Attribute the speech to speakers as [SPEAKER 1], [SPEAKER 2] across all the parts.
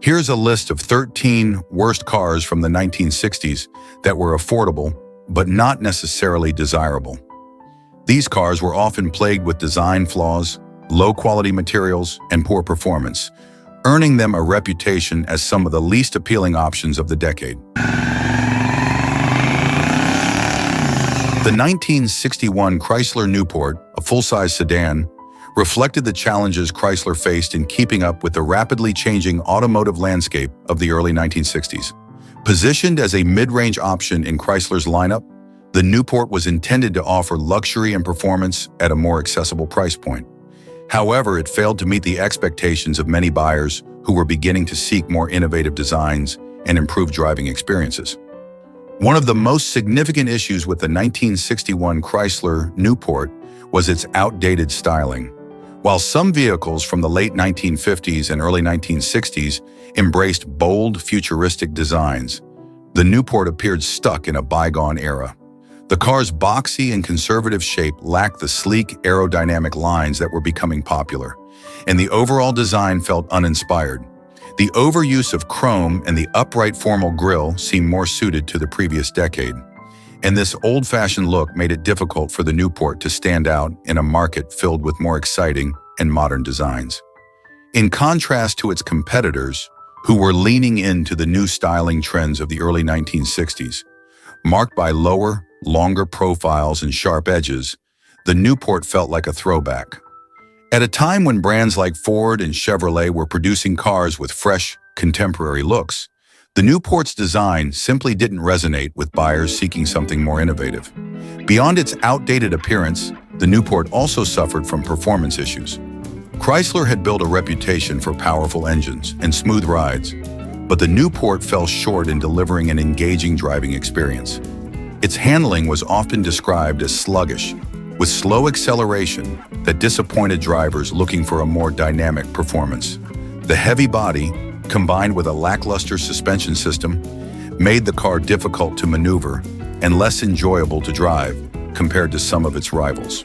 [SPEAKER 1] Here's a list of 13 worst cars from the 1960s that were affordable, but not necessarily desirable. These cars were often plagued with design flaws, low-quality materials, and poor performance, earning them a reputation as some of the least appealing options of the decade. The 1961 Chrysler Newport, a full-size sedan, reflected the challenges Chrysler faced in keeping up with the rapidly changing automotive landscape of the early 1960s. Positioned as a mid-range option in Chrysler's lineup, the Newport was intended to offer luxury and performance at a more accessible price point. However, it failed to meet the expectations of many buyers who were beginning to seek more innovative designs and improved driving experiences. One of the most significant issues with the 1961 Chrysler Newport was its outdated styling. While some vehicles from the late 1950s and early 1960s embraced bold, futuristic designs, the Newport appeared stuck in a bygone era. The car's boxy and conservative shape lacked the sleek, aerodynamic lines that were becoming popular, and the overall design felt uninspired. The overuse of chrome and the upright formal grille seemed more suited to the previous decade, and this old-fashioned look made it difficult for the Newport to stand out in a market filled with more exciting and modern designs. In contrast to its competitors, who were leaning into the new styling trends of the early 1960s, marked by lower, longer profiles and sharp edges, the Newport felt like a throwback. At a time when brands like Ford and Chevrolet were producing cars with fresh, contemporary looks, the Newport's design simply didn't resonate with buyers seeking something more innovative. Beyond its outdated appearance, the Newport also suffered from performance issues. Chrysler had built a reputation for powerful engines and smooth rides, but the Newport fell short in delivering an engaging driving experience. Its handling was often described as sluggish, with slow acceleration that disappointed drivers looking for a more dynamic performance. The heavy body, combined with a lackluster suspension system, made the car difficult to maneuver and less enjoyable to drive compared to some of its rivals.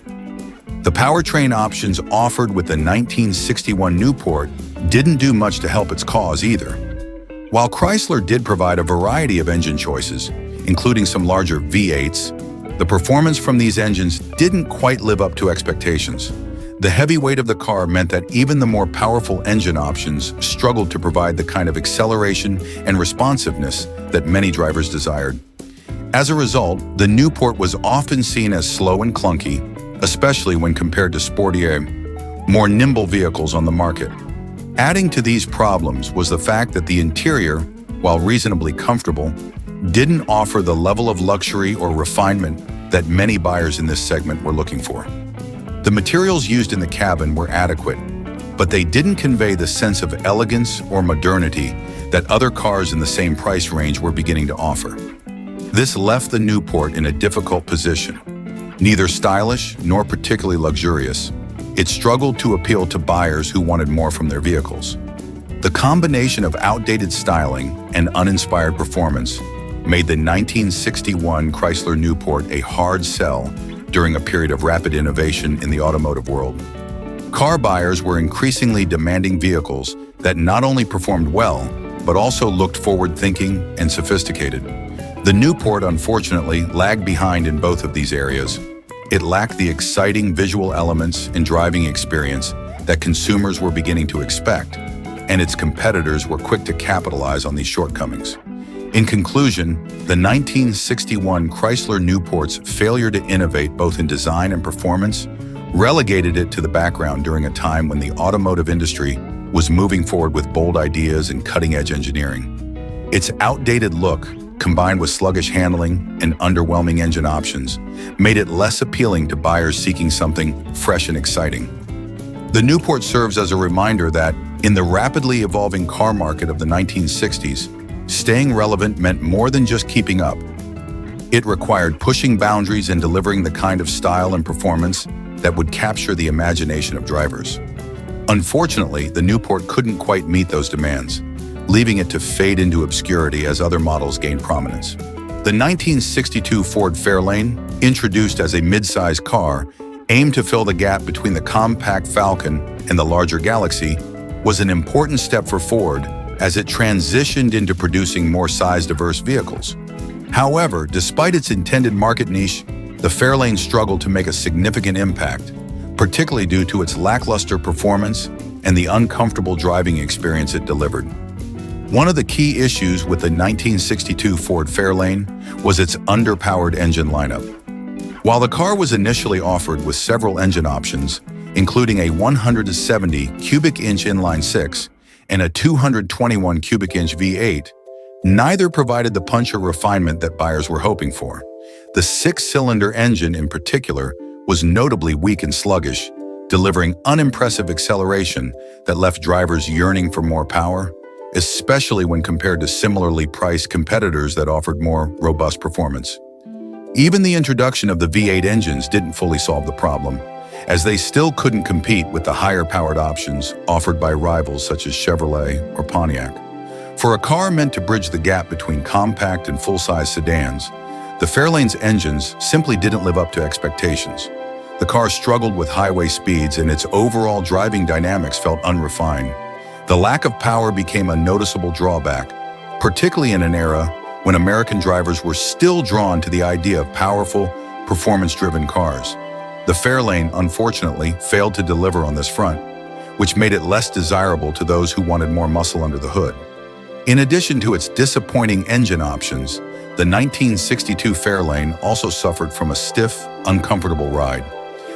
[SPEAKER 1] The powertrain options offered with the 1961 Newport didn't do much to help its cause either. While Chrysler did provide a variety of engine choices, including some larger V8s, the performance from these engines didn't quite live up to expectations. The heavy weight of the car meant that even the more powerful engine options struggled to provide the kind of acceleration and responsiveness that many drivers desired. As a result, the Newport was often seen as slow and clunky, especially when compared to sportier, more nimble vehicles on the market. Adding to these problems was the fact that the interior, while reasonably comfortable, didn't offer the level of luxury or refinement that many buyers in this segment were looking for. The materials used in the cabin were adequate, but they didn't convey the sense of elegance or modernity that other cars in the same price range were beginning to offer. This left the Newport in a difficult position. Neither stylish nor particularly luxurious, it struggled to appeal to buyers who wanted more from their vehicles. The combination of outdated styling and uninspired performance made the 1961 Chrysler Newport a hard sell during a period of rapid innovation in the automotive world. Car buyers were increasingly demanding vehicles that not only performed well, but also looked forward-thinking and sophisticated. The Newport, unfortunately, lagged behind in both of these areas. It lacked the exciting visual elements and driving experience that consumers were beginning to expect, and its competitors were quick to capitalize on these shortcomings. In conclusion, the 1961 Chrysler Newport's failure to innovate both in design and performance relegated it to the background during a time when the automotive industry was moving forward with bold ideas and cutting-edge engineering. Its outdated look, combined with sluggish handling and underwhelming engine options, made it less appealing to buyers seeking something fresh and exciting. The Newport serves as a reminder that, in the rapidly evolving car market of the 1960s, staying relevant meant more than just keeping up. It required pushing boundaries and delivering the kind of style and performance that would capture the imagination of drivers. Unfortunately, the Newport couldn't quite meet those demands, leaving it to fade into obscurity as other models gained prominence. The 1962 Ford Fairlane, introduced as a mid-size car, aimed to fill the gap between the compact Falcon and the larger Galaxy, was an important step for Ford, as it transitioned into producing more size-diverse vehicles. However, despite its intended market niche, the Fairlane struggled to make a significant impact, particularly due to its lackluster performance and the uncomfortable driving experience it delivered. One of the key issues with the 1962 Ford Fairlane was its underpowered engine lineup. While the car was initially offered with several engine options, including a 170 cubic inch inline six and a 221 cubic inch V8, neither provided the punch or refinement that buyers were hoping for. The six-cylinder engine in particular was notably weak and sluggish, delivering unimpressive acceleration that left drivers yearning for more power, especially when compared to similarly priced competitors that offered more robust performance. Even the introduction of the V8 engines didn't fully solve the problem, as they still couldn't compete with the higher-powered options offered by rivals such as Chevrolet or Pontiac. For a car meant to bridge the gap between compact and full-size sedans, the Fairlane's engines simply didn't live up to expectations. The car struggled with highway speeds and its overall driving dynamics felt unrefined. The lack of power became a noticeable drawback, particularly in an era when American drivers were still drawn to the idea of powerful, performance-driven cars. The Fairlane, unfortunately, failed to deliver on this front, which made it less desirable to those who wanted more muscle under the hood. In addition to its disappointing engine options, the 1962 Fairlane also suffered from a stiff, uncomfortable ride.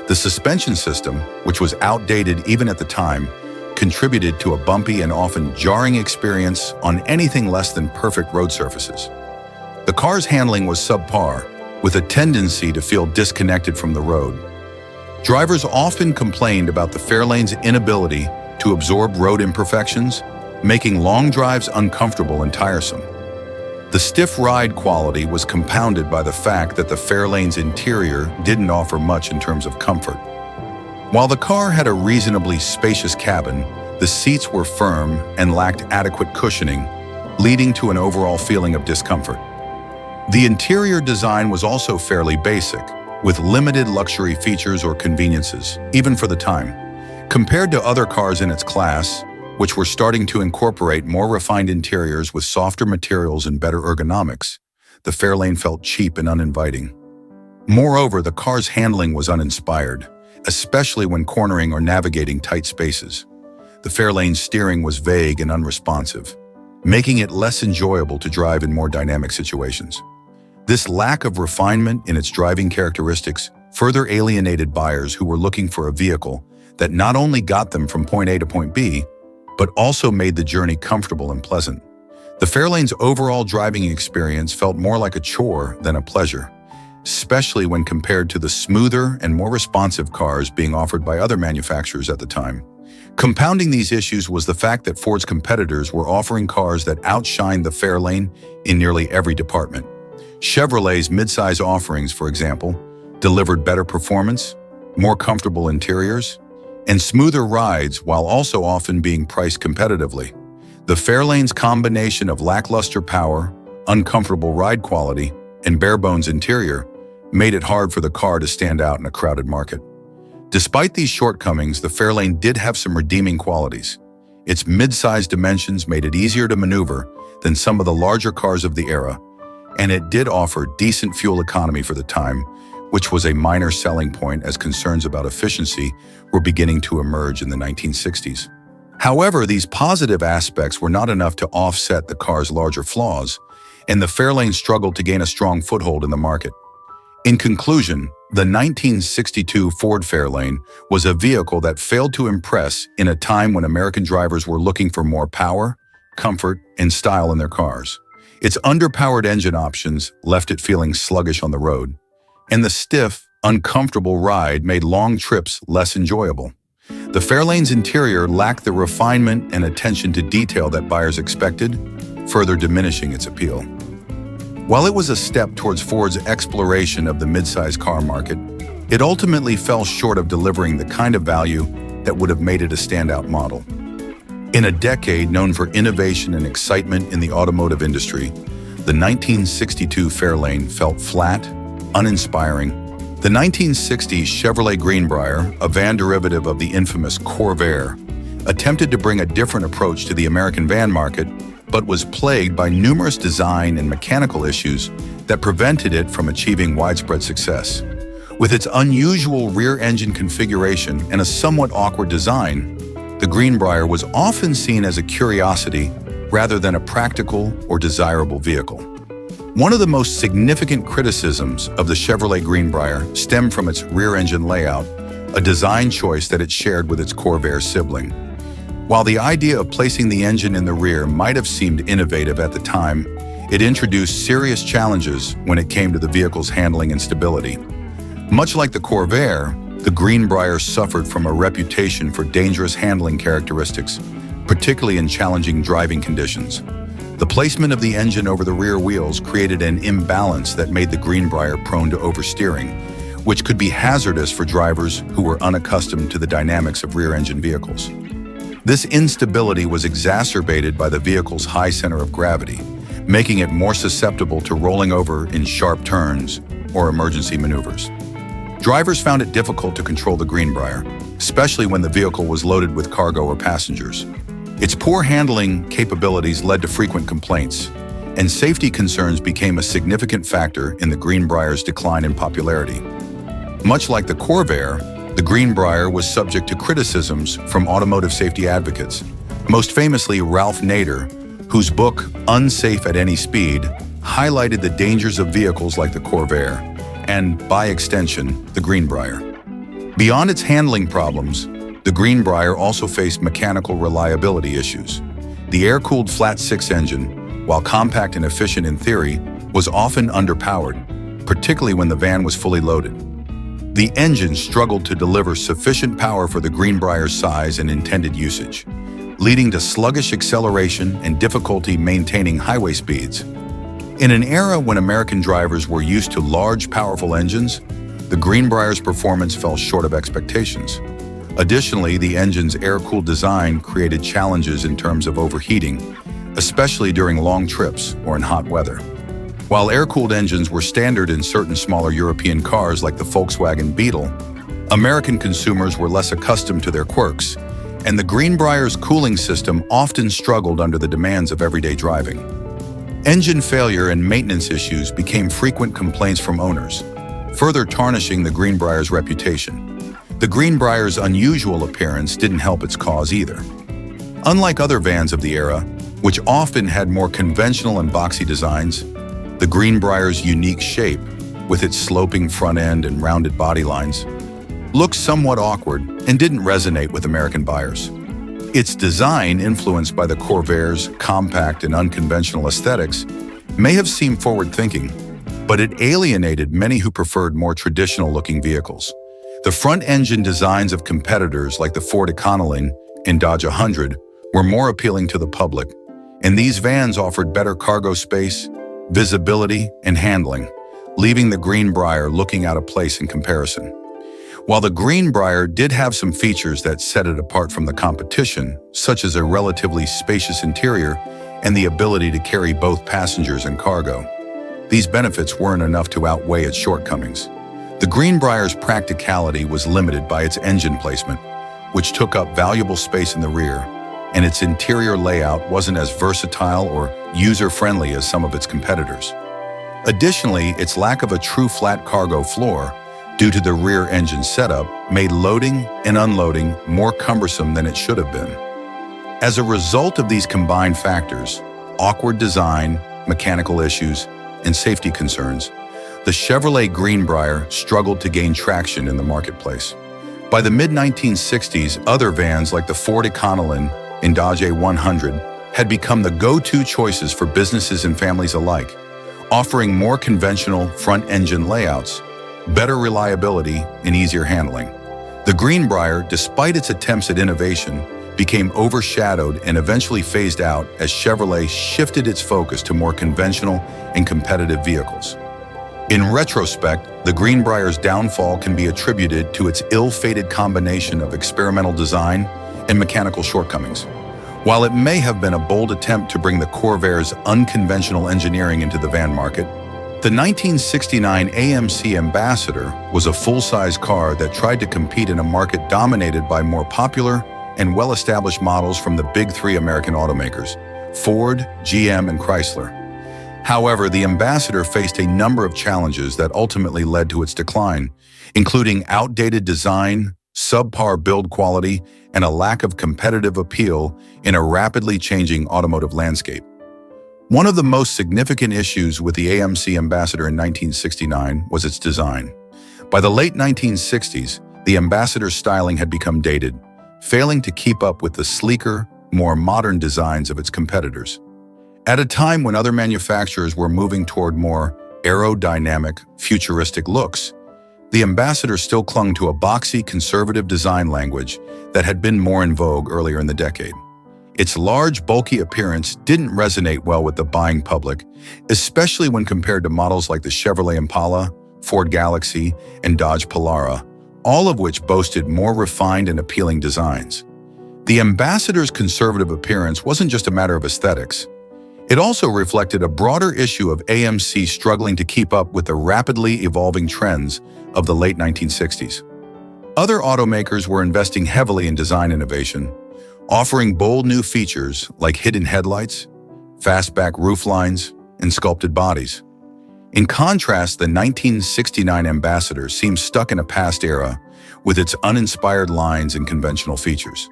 [SPEAKER 1] The suspension system, which was outdated even at the time, contributed to a bumpy and often jarring experience on anything less than perfect road surfaces. The car's handling was subpar, with a tendency to feel disconnected from the road. Drivers often complained about the Fairlane's inability to absorb road imperfections, making long drives uncomfortable and tiresome. The stiff ride quality was compounded by the fact that the Fairlane's interior didn't offer much in terms of comfort. While the car had a reasonably spacious cabin, the seats were firm and lacked adequate cushioning, leading to an overall feeling of discomfort. The interior design was also fairly basic, with limited luxury features or conveniences, even for the time. Compared to other cars in its class, which were starting to incorporate more refined interiors with softer materials and better ergonomics, the Fairlane felt cheap and uninviting. Moreover, the car's handling was uninspired, especially when cornering or navigating tight spaces. The Fairlane's steering was vague and unresponsive, making it less enjoyable to drive in more dynamic situations. This lack of refinement in its driving characteristics further alienated buyers who were looking for a vehicle that not only got them from point A to point B, but also made the journey comfortable and pleasant. The Fairlane's overall driving experience felt more like a chore than a pleasure, especially when compared to the smoother and more responsive cars being offered by other manufacturers at the time. Compounding these issues was the fact that Ford's competitors were offering cars that outshined the Fairlane in nearly every department. Chevrolet's midsize offerings, for example, delivered better performance, more comfortable interiors, and smoother rides while also often being priced competitively. The Fairlane's combination of lackluster power, uncomfortable ride quality, and bare-bones interior made it hard for the car to stand out in a crowded market. Despite these shortcomings, the Fairlane did have some redeeming qualities. Its mid-size dimensions made it easier to maneuver than some of the larger cars of the era, and it did offer decent fuel economy for the time, which was a minor selling point as concerns about efficiency were beginning to emerge in the 1960s. However, these positive aspects were not enough to offset the car's larger flaws, and the Fairlane struggled to gain a strong foothold in the market. In conclusion, the 1962 Ford Fairlane was a vehicle that failed to impress in a time when American drivers were looking for more power, comfort, and style in their cars. Its underpowered engine options left it feeling sluggish on the road, and the stiff, uncomfortable ride made long trips less enjoyable. The Fairlane's interior lacked the refinement and attention to detail that buyers expected, further diminishing its appeal. While it was a step towards Ford's exploration of the midsize car market, it ultimately fell short of delivering the kind of value that would have made it a standout model. In a decade known for innovation and excitement in the automotive industry, the 1962 Fairlane felt flat, uninspiring. The 1960s Chevrolet Greenbrier, a van derivative of the infamous Corvair, attempted to bring a different approach to the American van market, but was plagued by numerous design and mechanical issues that prevented it from achieving widespread success. With its unusual rear-engine configuration and a somewhat awkward design, the Greenbrier was often seen as a curiosity rather than a practical or desirable vehicle. One of the most significant criticisms of the Chevrolet Greenbrier stemmed from its rear-engine layout, a design choice that it shared with its Corvair sibling. While the idea of placing the engine in the rear might have seemed innovative at the time, it introduced serious challenges when it came to the vehicle's handling and stability. Much like the Corvair, the Greenbrier suffered from a reputation for dangerous handling characteristics, particularly in challenging driving conditions. The placement of the engine over the rear wheels created an imbalance that made the Greenbrier prone to oversteering, which could be hazardous for drivers who were unaccustomed to the dynamics of rear-engine vehicles. This instability was exacerbated by the vehicle's high center of gravity, making it more susceptible to rolling over in sharp turns or emergency maneuvers. Drivers found it difficult to control the Greenbrier, especially when the vehicle was loaded with cargo or passengers. Its poor handling capabilities led to frequent complaints, and safety concerns became a significant factor in the Greenbrier's decline in popularity. Much like the Corvair, the Greenbrier was subject to criticisms from automotive safety advocates, most famously Ralph Nader, whose book, Unsafe at Any Speed, highlighted the dangers of vehicles like the Corvair, and, by extension, the Greenbrier. Beyond its handling problems, the Greenbrier also faced mechanical reliability issues. The air-cooled flat-six engine, while compact and efficient in theory, was often underpowered, particularly when the van was fully loaded. The engine struggled to deliver sufficient power for the Greenbrier's size and intended usage, leading to sluggish acceleration and difficulty maintaining highway speeds. In an era when American drivers were used to large, powerful engines, the Greenbrier's performance fell short of expectations. Additionally, the engine's air-cooled design created challenges in terms of overheating, especially during long trips or in hot weather. While air-cooled engines were standard in certain smaller European cars like the Volkswagen Beetle, American consumers were less accustomed to their quirks, and the Greenbrier's cooling system often struggled under the demands of everyday driving. Engine failure and maintenance issues became frequent complaints from owners, further tarnishing the Greenbrier's reputation. The Greenbrier's unusual appearance didn't help its cause either. Unlike other vans of the era, which often had more conventional and boxy designs, the Greenbrier's unique shape, with its sloping front end and rounded body lines, looked somewhat awkward and didn't resonate with American buyers. Its design, influenced by the Corvair's compact and unconventional aesthetics, may have seemed forward-thinking, but it alienated many who preferred more traditional-looking vehicles. The front-engine designs of competitors like the Ford Econoline and Dodge 100 were more appealing to the public, and these vans offered better cargo space, visibility, and handling, leaving the Greenbrier looking out of place in comparison. While the Greenbrier did have some features that set it apart from the competition, such as a relatively spacious interior and the ability to carry both passengers and cargo, these benefits weren't enough to outweigh its shortcomings. The Greenbrier's practicality was limited by its engine placement, which took up valuable space in the rear, and its interior layout wasn't as versatile or user-friendly as some of its competitors. Additionally, its lack of a true flat cargo floor, due to the rear engine setup, made loading and unloading more cumbersome than it should have been. As a result of these combined factors, awkward design, mechanical issues, and safety concerns, the Chevrolet Greenbrier struggled to gain traction in the marketplace. By the mid-1960s, other vans like the Ford Econoline and Dodge A100 had become the go-to choices for businesses and families alike, offering more conventional front-engine layouts, better reliability, and easier handling. The Greenbrier, despite its attempts at innovation, became overshadowed and eventually phased out as Chevrolet shifted its focus to more conventional and competitive vehicles. In retrospect, the Greenbrier's downfall can be attributed to its ill-fated combination of experimental design and mechanical shortcomings. While it may have been a bold attempt to bring the Corvair's unconventional engineering into the van market, the 1969 AMC Ambassador was a full-size car that tried to compete in a market dominated by more popular and well-established models from the big three American automakers, Ford, GM, and Chrysler. However, the Ambassador faced a number of challenges that ultimately led to its decline, including outdated design, subpar build quality, and a lack of competitive appeal in a rapidly changing automotive landscape. One of the most significant issues with the AMC Ambassador in 1969 was its design. By the late 1960s, the Ambassador's styling had become dated, failing to keep up with the sleeker, more modern designs of its competitors. At a time when other manufacturers were moving toward more aerodynamic, futuristic looks, the Ambassador still clung to a boxy, conservative design language that had been more in vogue earlier in the decade. Its large, bulky appearance didn't resonate well with the buying public, especially when compared to models like the Chevrolet Impala, Ford Galaxy, and Dodge Polara, all of which boasted more refined and appealing designs. The Ambassador's conservative appearance wasn't just a matter of aesthetics. It also reflected a broader issue of AMC struggling to keep up with the rapidly evolving trends of the late 1960s. Other automakers were investing heavily in design innovation, offering bold new features like hidden headlights, fastback rooflines, and sculpted bodies. In contrast, the 1969 Ambassador seemed stuck in a past era with its uninspired lines and conventional features.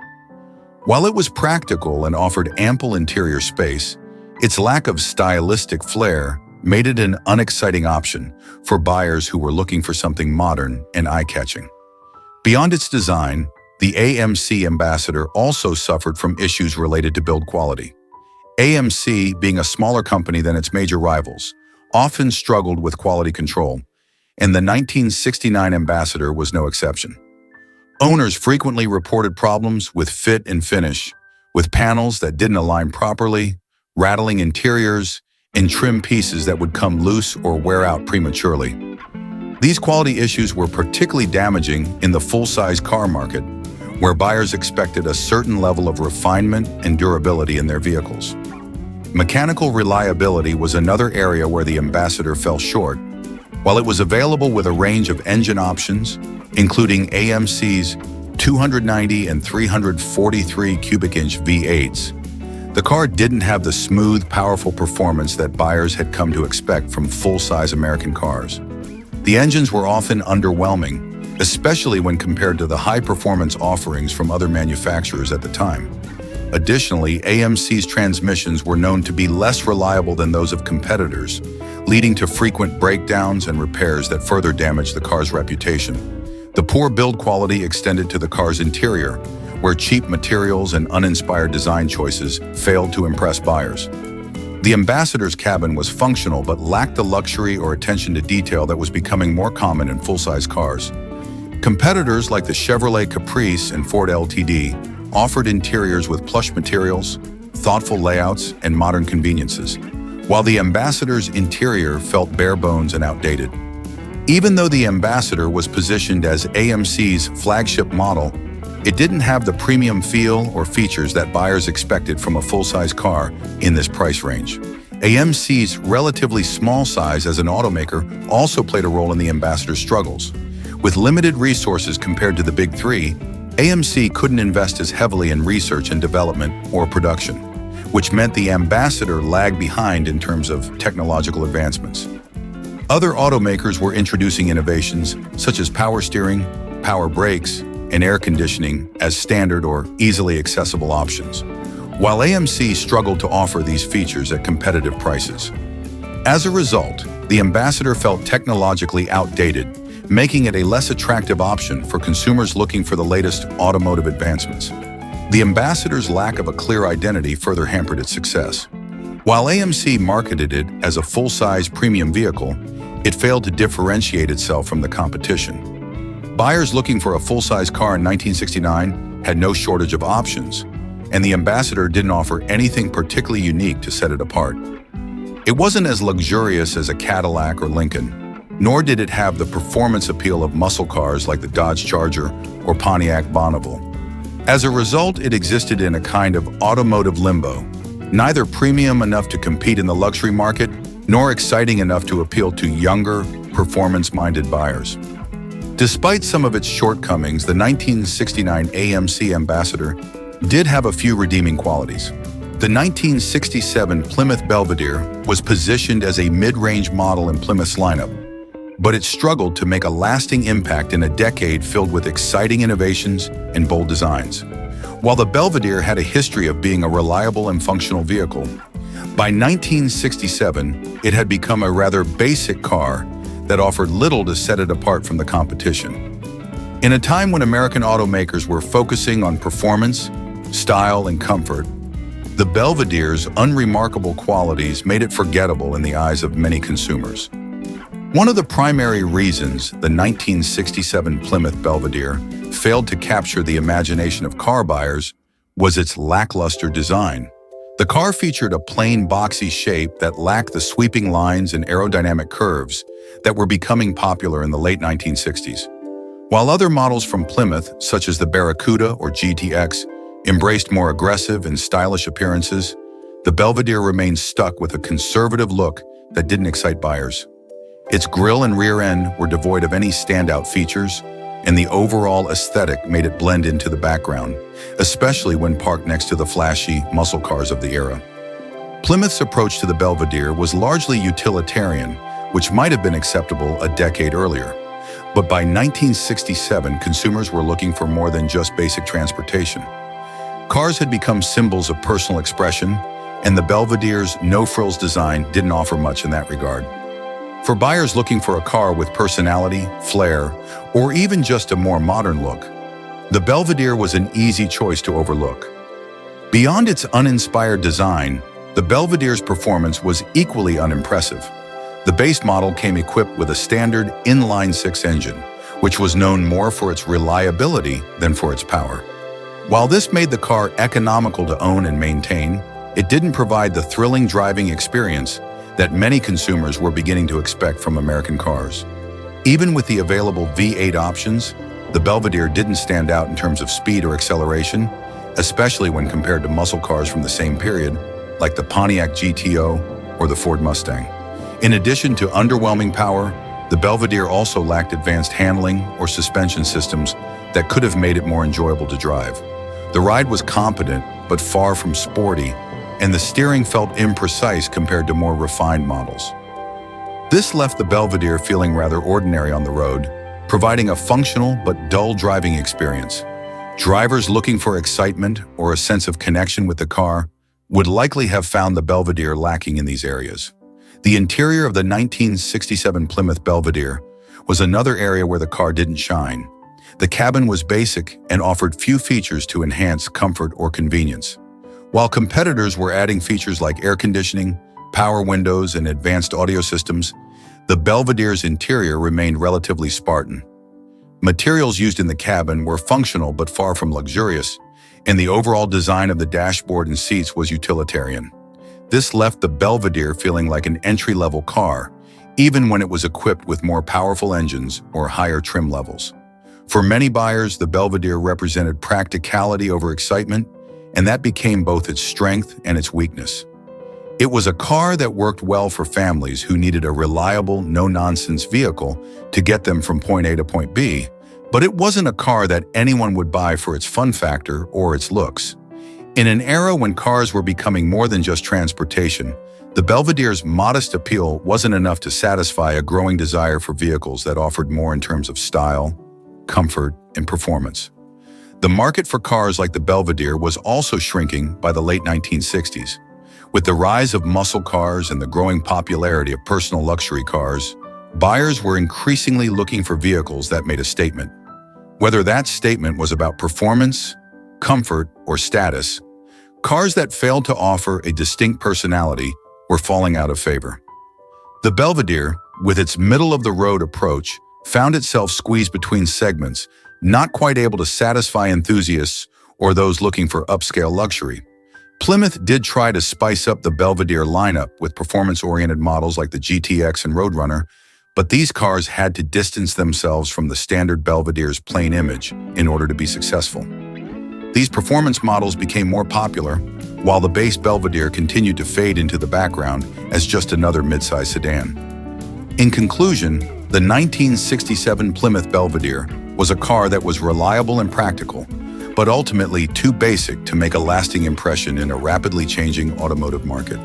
[SPEAKER 1] While it was practical and offered ample interior space, its lack of stylistic flair made it an unexciting option for buyers who were looking for something modern and eye-catching. Beyond its design, the AMC Ambassador also suffered from issues related to build quality. AMC, being a smaller company than its major rivals, often struggled with quality control, and the 1969 Ambassador was no exception. Owners frequently reported problems with fit and finish, with panels that didn't align properly, rattling interiors, and trim pieces that would come loose or wear out prematurely. These quality issues were particularly damaging in the full-size car market, where buyers expected a certain level of refinement and durability in their vehicles. Mechanical reliability was another area where the Ambassador fell short. While it was available with a range of engine options, including AMC's 290 and 343 cubic-inch V8s, the car didn't have the smooth, powerful performance that buyers had come to expect from full-size American cars. The engines were often underwhelming, especially when compared to the high-performance offerings from other manufacturers at the time. Additionally, AMC's transmissions were known to be less reliable than those of competitors, leading to frequent breakdowns and repairs that further damaged the car's reputation. The poor build quality extended to the car's interior, where cheap materials and uninspired design choices failed to impress buyers. The Ambassador's cabin was functional but lacked the luxury or attention to detail that was becoming more common in full-size cars. Competitors like the Chevrolet Caprice and Ford LTD offered interiors with plush materials, thoughtful layouts, and modern conveniences, while the Ambassador's interior felt bare bones and outdated. Even though the Ambassador was positioned as AMC's flagship model, it didn't have the premium feel or features that buyers expected from a full-size car in this price range. AMC's relatively small size as an automaker also played a role in the Ambassador's struggles. With limited resources compared to the big three, AMC couldn't invest as heavily in research and development or production, which meant the Ambassador lagged behind in terms of technological advancements. Other automakers were introducing innovations such as power steering, power brakes, and air conditioning as standard or easily accessible options, while AMC struggled to offer these features at competitive prices. As a result, the Ambassador felt technologically outdated, making it a less attractive option for consumers looking for the latest automotive advancements. The Ambassador's lack of a clear identity further hampered its success. While AMC marketed it as a full-size premium vehicle, it failed to differentiate itself from the competition. Buyers looking for a full-size car in 1969 had no shortage of options, and the Ambassador didn't offer anything particularly unique to set it apart. It wasn't as luxurious as a Cadillac or Lincoln, nor did it have the performance appeal of muscle cars like the Dodge Charger or Pontiac Bonneville. As a result, it existed in a kind of automotive limbo, neither premium enough to compete in the luxury market, nor exciting enough to appeal to younger, performance-minded buyers. Despite some of its shortcomings, the 1969 AMC Ambassador did have a few redeeming qualities. The 1967 Plymouth Belvedere was positioned as a mid-range model in Plymouth's lineup, but it struggled to make a lasting impact in a decade filled with exciting innovations and bold designs. While the Belvedere had a history of being a reliable and functional vehicle, by 1967, it had become a rather basic car that offered little to set it apart from the competition. In a time when American automakers were focusing on performance, style, and comfort, the Belvedere's unremarkable qualities made it forgettable in the eyes of many consumers. One of the primary reasons the 1967 Plymouth Belvedere failed to capture the imagination of car buyers was its lackluster design. The car featured a plain, boxy shape that lacked the sweeping lines and aerodynamic curves that were becoming popular in the late 1960s. While other models from Plymouth, such as the Barracuda or GTX, embraced more aggressive and stylish appearances, the Belvedere remained stuck with a conservative look that didn't excite buyers. Its grille and rear end were devoid of any standout features, and the overall aesthetic made it blend into the background, especially when parked next to the flashy muscle cars of the era. Plymouth's approach to the Belvedere was largely utilitarian, which might have been acceptable a decade earlier. But by 1967, consumers were looking for more than just basic transportation. Cars had become symbols of personal expression, and the Belvedere's no-frills design didn't offer much in that regard. For buyers looking for a car with personality, flair, or even just a more modern look, the Belvedere was an easy choice to overlook. Beyond its uninspired design, the Belvedere's performance was equally unimpressive. The base model came equipped with a standard inline-six engine, which was known more for its reliability than for its power. While this made the car economical to own and maintain, it didn't provide the thrilling driving experience that many consumers were beginning to expect from American cars. Even with the available V8 options, the Belvedere didn't stand out in terms of speed or acceleration, especially when compared to muscle cars from the same period, like the Pontiac GTO or the Ford Mustang. In addition to underwhelming power, the Belvedere also lacked advanced handling or suspension systems that could have made it more enjoyable to drive. The ride was competent, but far from sporty, and the steering felt imprecise compared to more refined models. This left the Belvedere feeling rather ordinary on the road, providing a functional but dull driving experience. Drivers looking for excitement or a sense of connection with the car would likely have found the Belvedere lacking in these areas. The interior of the 1967 Plymouth Belvedere was another area where the car didn't shine. The cabin was basic and offered few features to enhance comfort or convenience. While competitors were adding features like air conditioning, power windows, and advanced audio systems, the Belvedere's interior remained relatively Spartan. Materials used in the cabin were functional but far from luxurious, and the overall design of the dashboard and seats was utilitarian. This left the Belvedere feeling like an entry-level car, even when it was equipped with more powerful engines or higher trim levels. For many buyers, the Belvedere represented practicality over excitement, and that became both its strength and its weakness. It was a car that worked well for families who needed a reliable, no-nonsense vehicle to get them from point A to point B, but it wasn't a car that anyone would buy for its fun factor or its looks. In an era when cars were becoming more than just transportation, the Belvedere's modest appeal wasn't enough to satisfy a growing desire for vehicles that offered more in terms of style, comfort, and performance. The market for cars like the Belvedere was also shrinking by the late 1960s. With the rise of muscle cars and the growing popularity of personal luxury cars, buyers were increasingly looking for vehicles that made a statement. Whether that statement was about performance, comfort, or status, cars that failed to offer a distinct personality were falling out of favor. The Belvedere, with its middle-of-the-road approach, found itself squeezed between segments, not quite able to satisfy enthusiasts or those looking for upscale luxury. Plymouth did try to spice up the Belvedere lineup with performance-oriented models like the GTX and Roadrunner, but these cars had to distance themselves from the standard Belvedere's plain image in order to be successful. These performance models became more popular, while the base Belvedere continued to fade into the background as just another midsize sedan. In conclusion, the 1967 Plymouth Belvedere was a car that was reliable and practical, but ultimately too basic to make a lasting impression in a rapidly changing automotive market.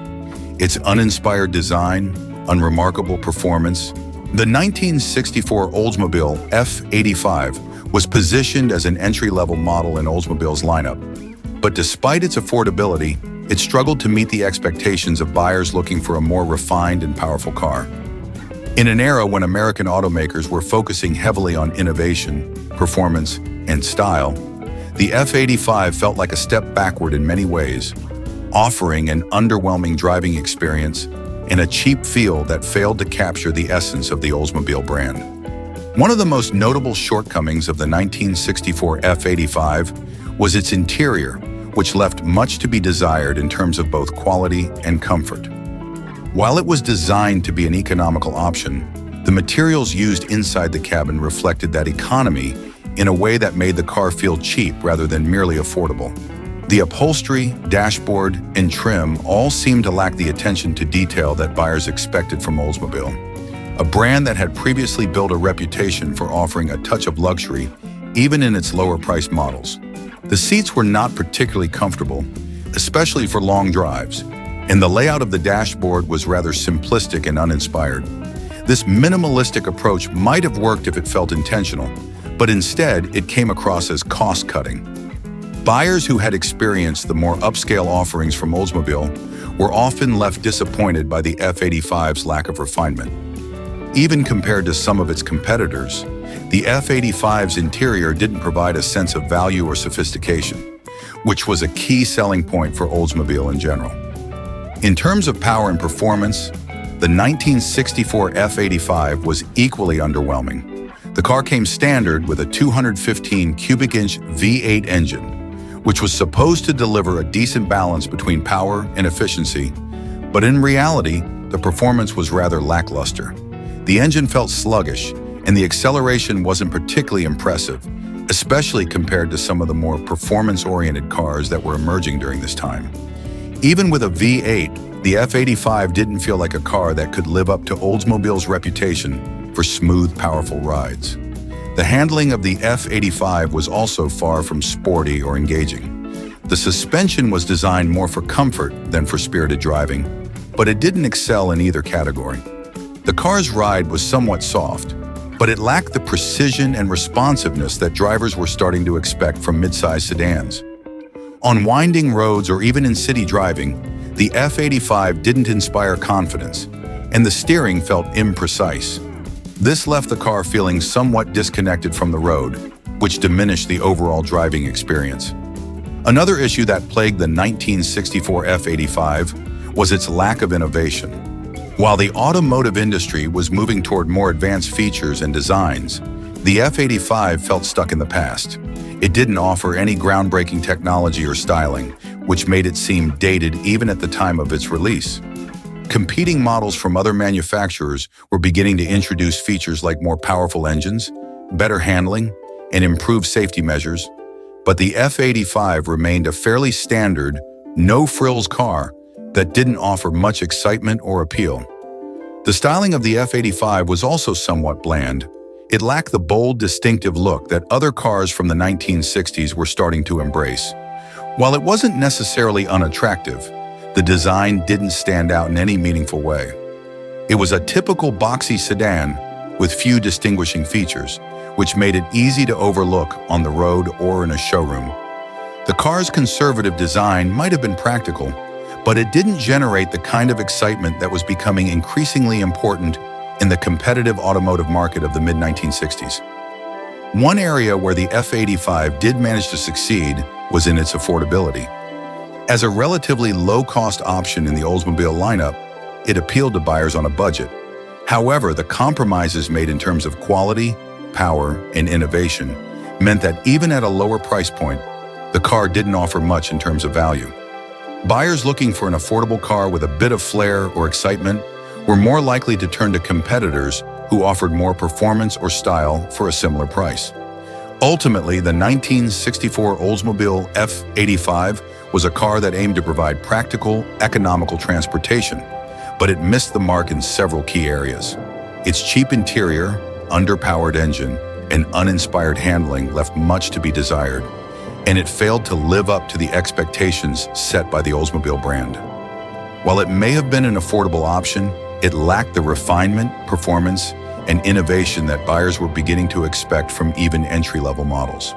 [SPEAKER 1] Its uninspired design, unremarkable performance. The 1964 Oldsmobile F-85 was positioned as an entry-level model in Oldsmobile's lineup, but despite its affordability, it struggled to meet the expectations of buyers looking for a more refined and powerful car. In an era when American automakers were focusing heavily on innovation, performance, and style, the F-85 felt like a step backward in many ways, offering an underwhelming driving experience and a cheap feel that failed to capture the essence of the Oldsmobile brand. One of the most notable shortcomings of the 1964 F-85 was its interior, which left much to be desired in terms of both quality and comfort. While it was designed to be an economical option, the materials used inside the cabin reflected that economy in a way that made the car feel cheap rather than merely affordable. The upholstery, dashboard, and trim all seemed to lack the attention to detail that buyers expected from Oldsmobile, a brand that had previously built a reputation for offering a touch of luxury even in its lower-priced models. The seats were not particularly comfortable, especially for long drives, and the layout of the dashboard was rather simplistic and uninspired. This minimalistic approach might have worked if it felt intentional, but instead it came across as cost-cutting. Buyers who had experienced the more upscale offerings from Oldsmobile were often left disappointed by the F-85's lack of refinement. Even compared to some of its competitors, the F-85's interior didn't provide a sense of value or sophistication, which was a key selling point for Oldsmobile in general. In terms of power and performance, the 1964 F-85 was equally underwhelming. The car came standard with a 215 cubic inch V8 engine, which was supposed to deliver a decent balance between power and efficiency, but in reality, the performance was rather lackluster. The engine felt sluggish, and the acceleration wasn't particularly impressive, especially compared to some of the more performance-oriented cars that were emerging during this time. Even with a V8, the F-85 didn't feel like a car that could live up to Oldsmobile's reputation for smooth, powerful rides. The handling of the F-85 was also far from sporty or engaging. The suspension was designed more for comfort than for spirited driving, but it didn't excel in either category. The car's ride was somewhat soft, but it lacked the precision and responsiveness that drivers were starting to expect from mid-size sedans. On winding roads or even in city driving, the F-85 didn't inspire confidence, and the steering felt imprecise. This left the car feeling somewhat disconnected from the road, which diminished the overall driving experience. Another issue that plagued the 1964 F-85 was its lack of innovation. While the automotive industry was moving toward more advanced features and designs, the F-85 felt stuck in the past. It didn't offer any groundbreaking technology or styling, which made it seem dated even at the time of its release. Competing models from other manufacturers were beginning to introduce features like more powerful engines, better handling, and improved safety measures, but the F-85 remained a fairly standard, no-frills car that didn't offer much excitement or appeal. The styling of the F-85 was also somewhat bland. It lacked the bold, distinctive look that other cars from the 1960s were starting to embrace. While it wasn't necessarily unattractive, the design didn't stand out in any meaningful way. It was a typical boxy sedan with few distinguishing features, which made it easy to overlook on the road or in a showroom. The car's conservative design might have been practical, but it didn't generate the kind of excitement that was becoming increasingly important in the competitive automotive market of the mid-1960s. One area where the F-85 did manage to succeed was in its affordability. As a relatively low-cost option in the Oldsmobile lineup, it appealed to buyers on a budget. However, the compromises made in terms of quality, power, and innovation meant that even at a lower price point, the car didn't offer much in terms of value. Buyers looking for an affordable car with a bit of flair or excitement were more likely to turn to competitors who offered more performance or style for a similar price. Ultimately, the 1964 Oldsmobile F-85 was a car that aimed to provide practical, economical transportation, but it missed the mark in several key areas. Its cheap interior, underpowered engine, and uninspired handling left much to be desired. and it failed to live up to the expectations set by the Oldsmobile brand. While it may have been an affordable option, it lacked the refinement, performance, and innovation that buyers were beginning to expect from even entry-level models.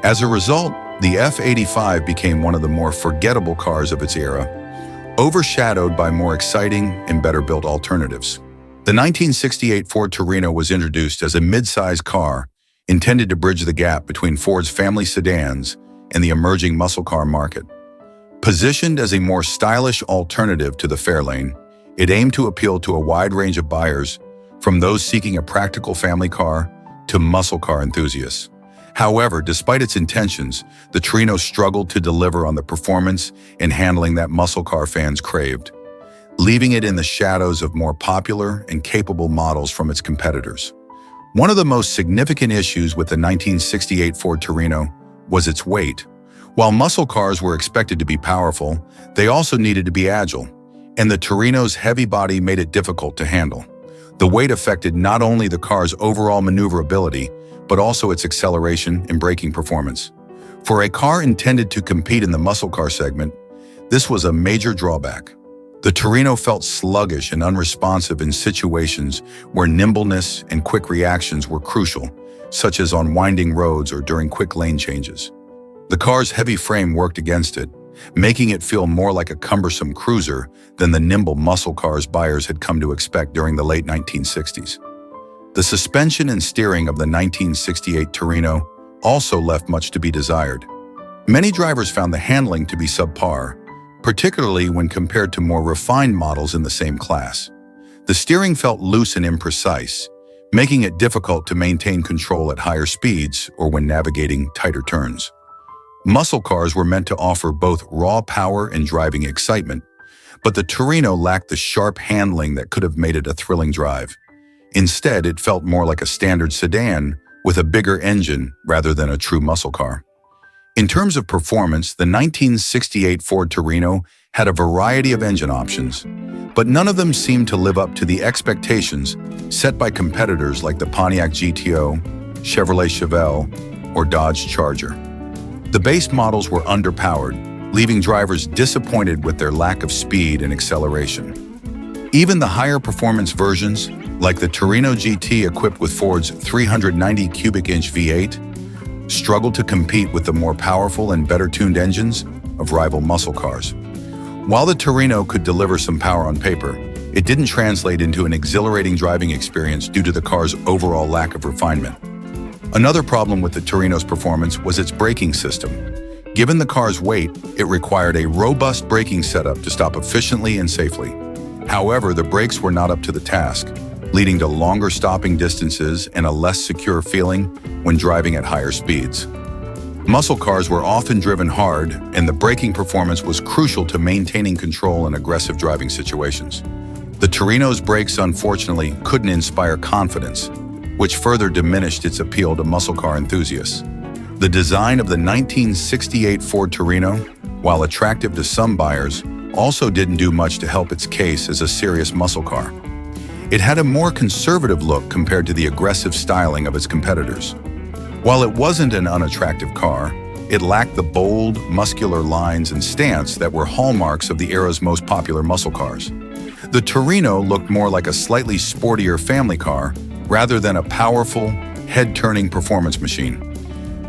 [SPEAKER 1] As a result, the F-85 became one of the more forgettable cars of its era, overshadowed by more exciting and better-built alternatives. The 1968 Ford Torino was introduced as a mid-size car intended to bridge the gap between Ford's family sedans and the emerging muscle car market. Positioned as a more stylish alternative to the Fairlane, it aimed to appeal to a wide range of buyers, from those seeking a practical family car to muscle car enthusiasts. However, despite its intentions, the Torino struggled to deliver on the performance and handling that muscle car fans craved, leaving it in the shadows of more popular and capable models from its competitors. One of the most significant issues with the 1968 Ford Torino was its weight. While muscle cars were expected to be powerful, they also needed to be agile, and the Torino's heavy body made it difficult to handle. The weight affected not only the car's overall maneuverability, but also its acceleration and braking performance. For a car intended to compete in the muscle car segment, this was a major drawback. The Torino felt sluggish and unresponsive in situations where nimbleness and quick reactions were crucial, such as on winding roads or during quick lane changes. The car's heavy frame worked against it, making it feel more like a cumbersome cruiser than the nimble muscle cars buyers had come to expect during the late 1960s. The suspension and steering of the 1968 Torino also left much to be desired. Many drivers found the handling to be subpar, particularly when compared to more refined models in the same class. The steering felt loose and imprecise, making it difficult to maintain control at higher speeds or when navigating tighter turns. Muscle cars were meant to offer both raw power and driving excitement, but the Torino lacked the sharp handling that could have made it a thrilling drive. Instead, it felt more like a standard sedan with a bigger engine rather than a true muscle car. In terms of performance, the 1968 Ford Torino had a variety of engine options, but none of them seemed to live up to the expectations set by competitors like the Pontiac GTO, Chevrolet Chevelle, or Dodge Charger. The base models were underpowered, leaving drivers disappointed with their lack of speed and acceleration. Even the higher performance versions, like the Torino GT equipped with Ford's 390 cubic inch V8, struggled to compete with the more powerful and better-tuned engines of rival muscle cars. While the Torino could deliver some power on paper, it didn't translate into an exhilarating driving experience due to the car's overall lack of refinement. Another problem with the Torino's performance was its braking system. Given the car's weight, it required a robust braking setup to stop efficiently and safely. However, the brakes were not up to the task, leading to longer stopping distances and a less secure feeling when driving at higher speeds. Muscle cars were often driven hard, and the braking performance was crucial to maintaining control in aggressive driving situations. The Torino's brakes, unfortunately, couldn't inspire confidence, which further diminished its appeal to muscle car enthusiasts. The design of the 1968 Ford Torino, while attractive to some buyers, also didn't do much to help its case as a serious muscle car. It had a more conservative look compared to the aggressive styling of its competitors. While it wasn't an unattractive car, it lacked the bold, muscular lines and stance that were hallmarks of the era's most popular muscle cars. The Torino looked more like a slightly sportier family car rather than a powerful, head-turning performance machine.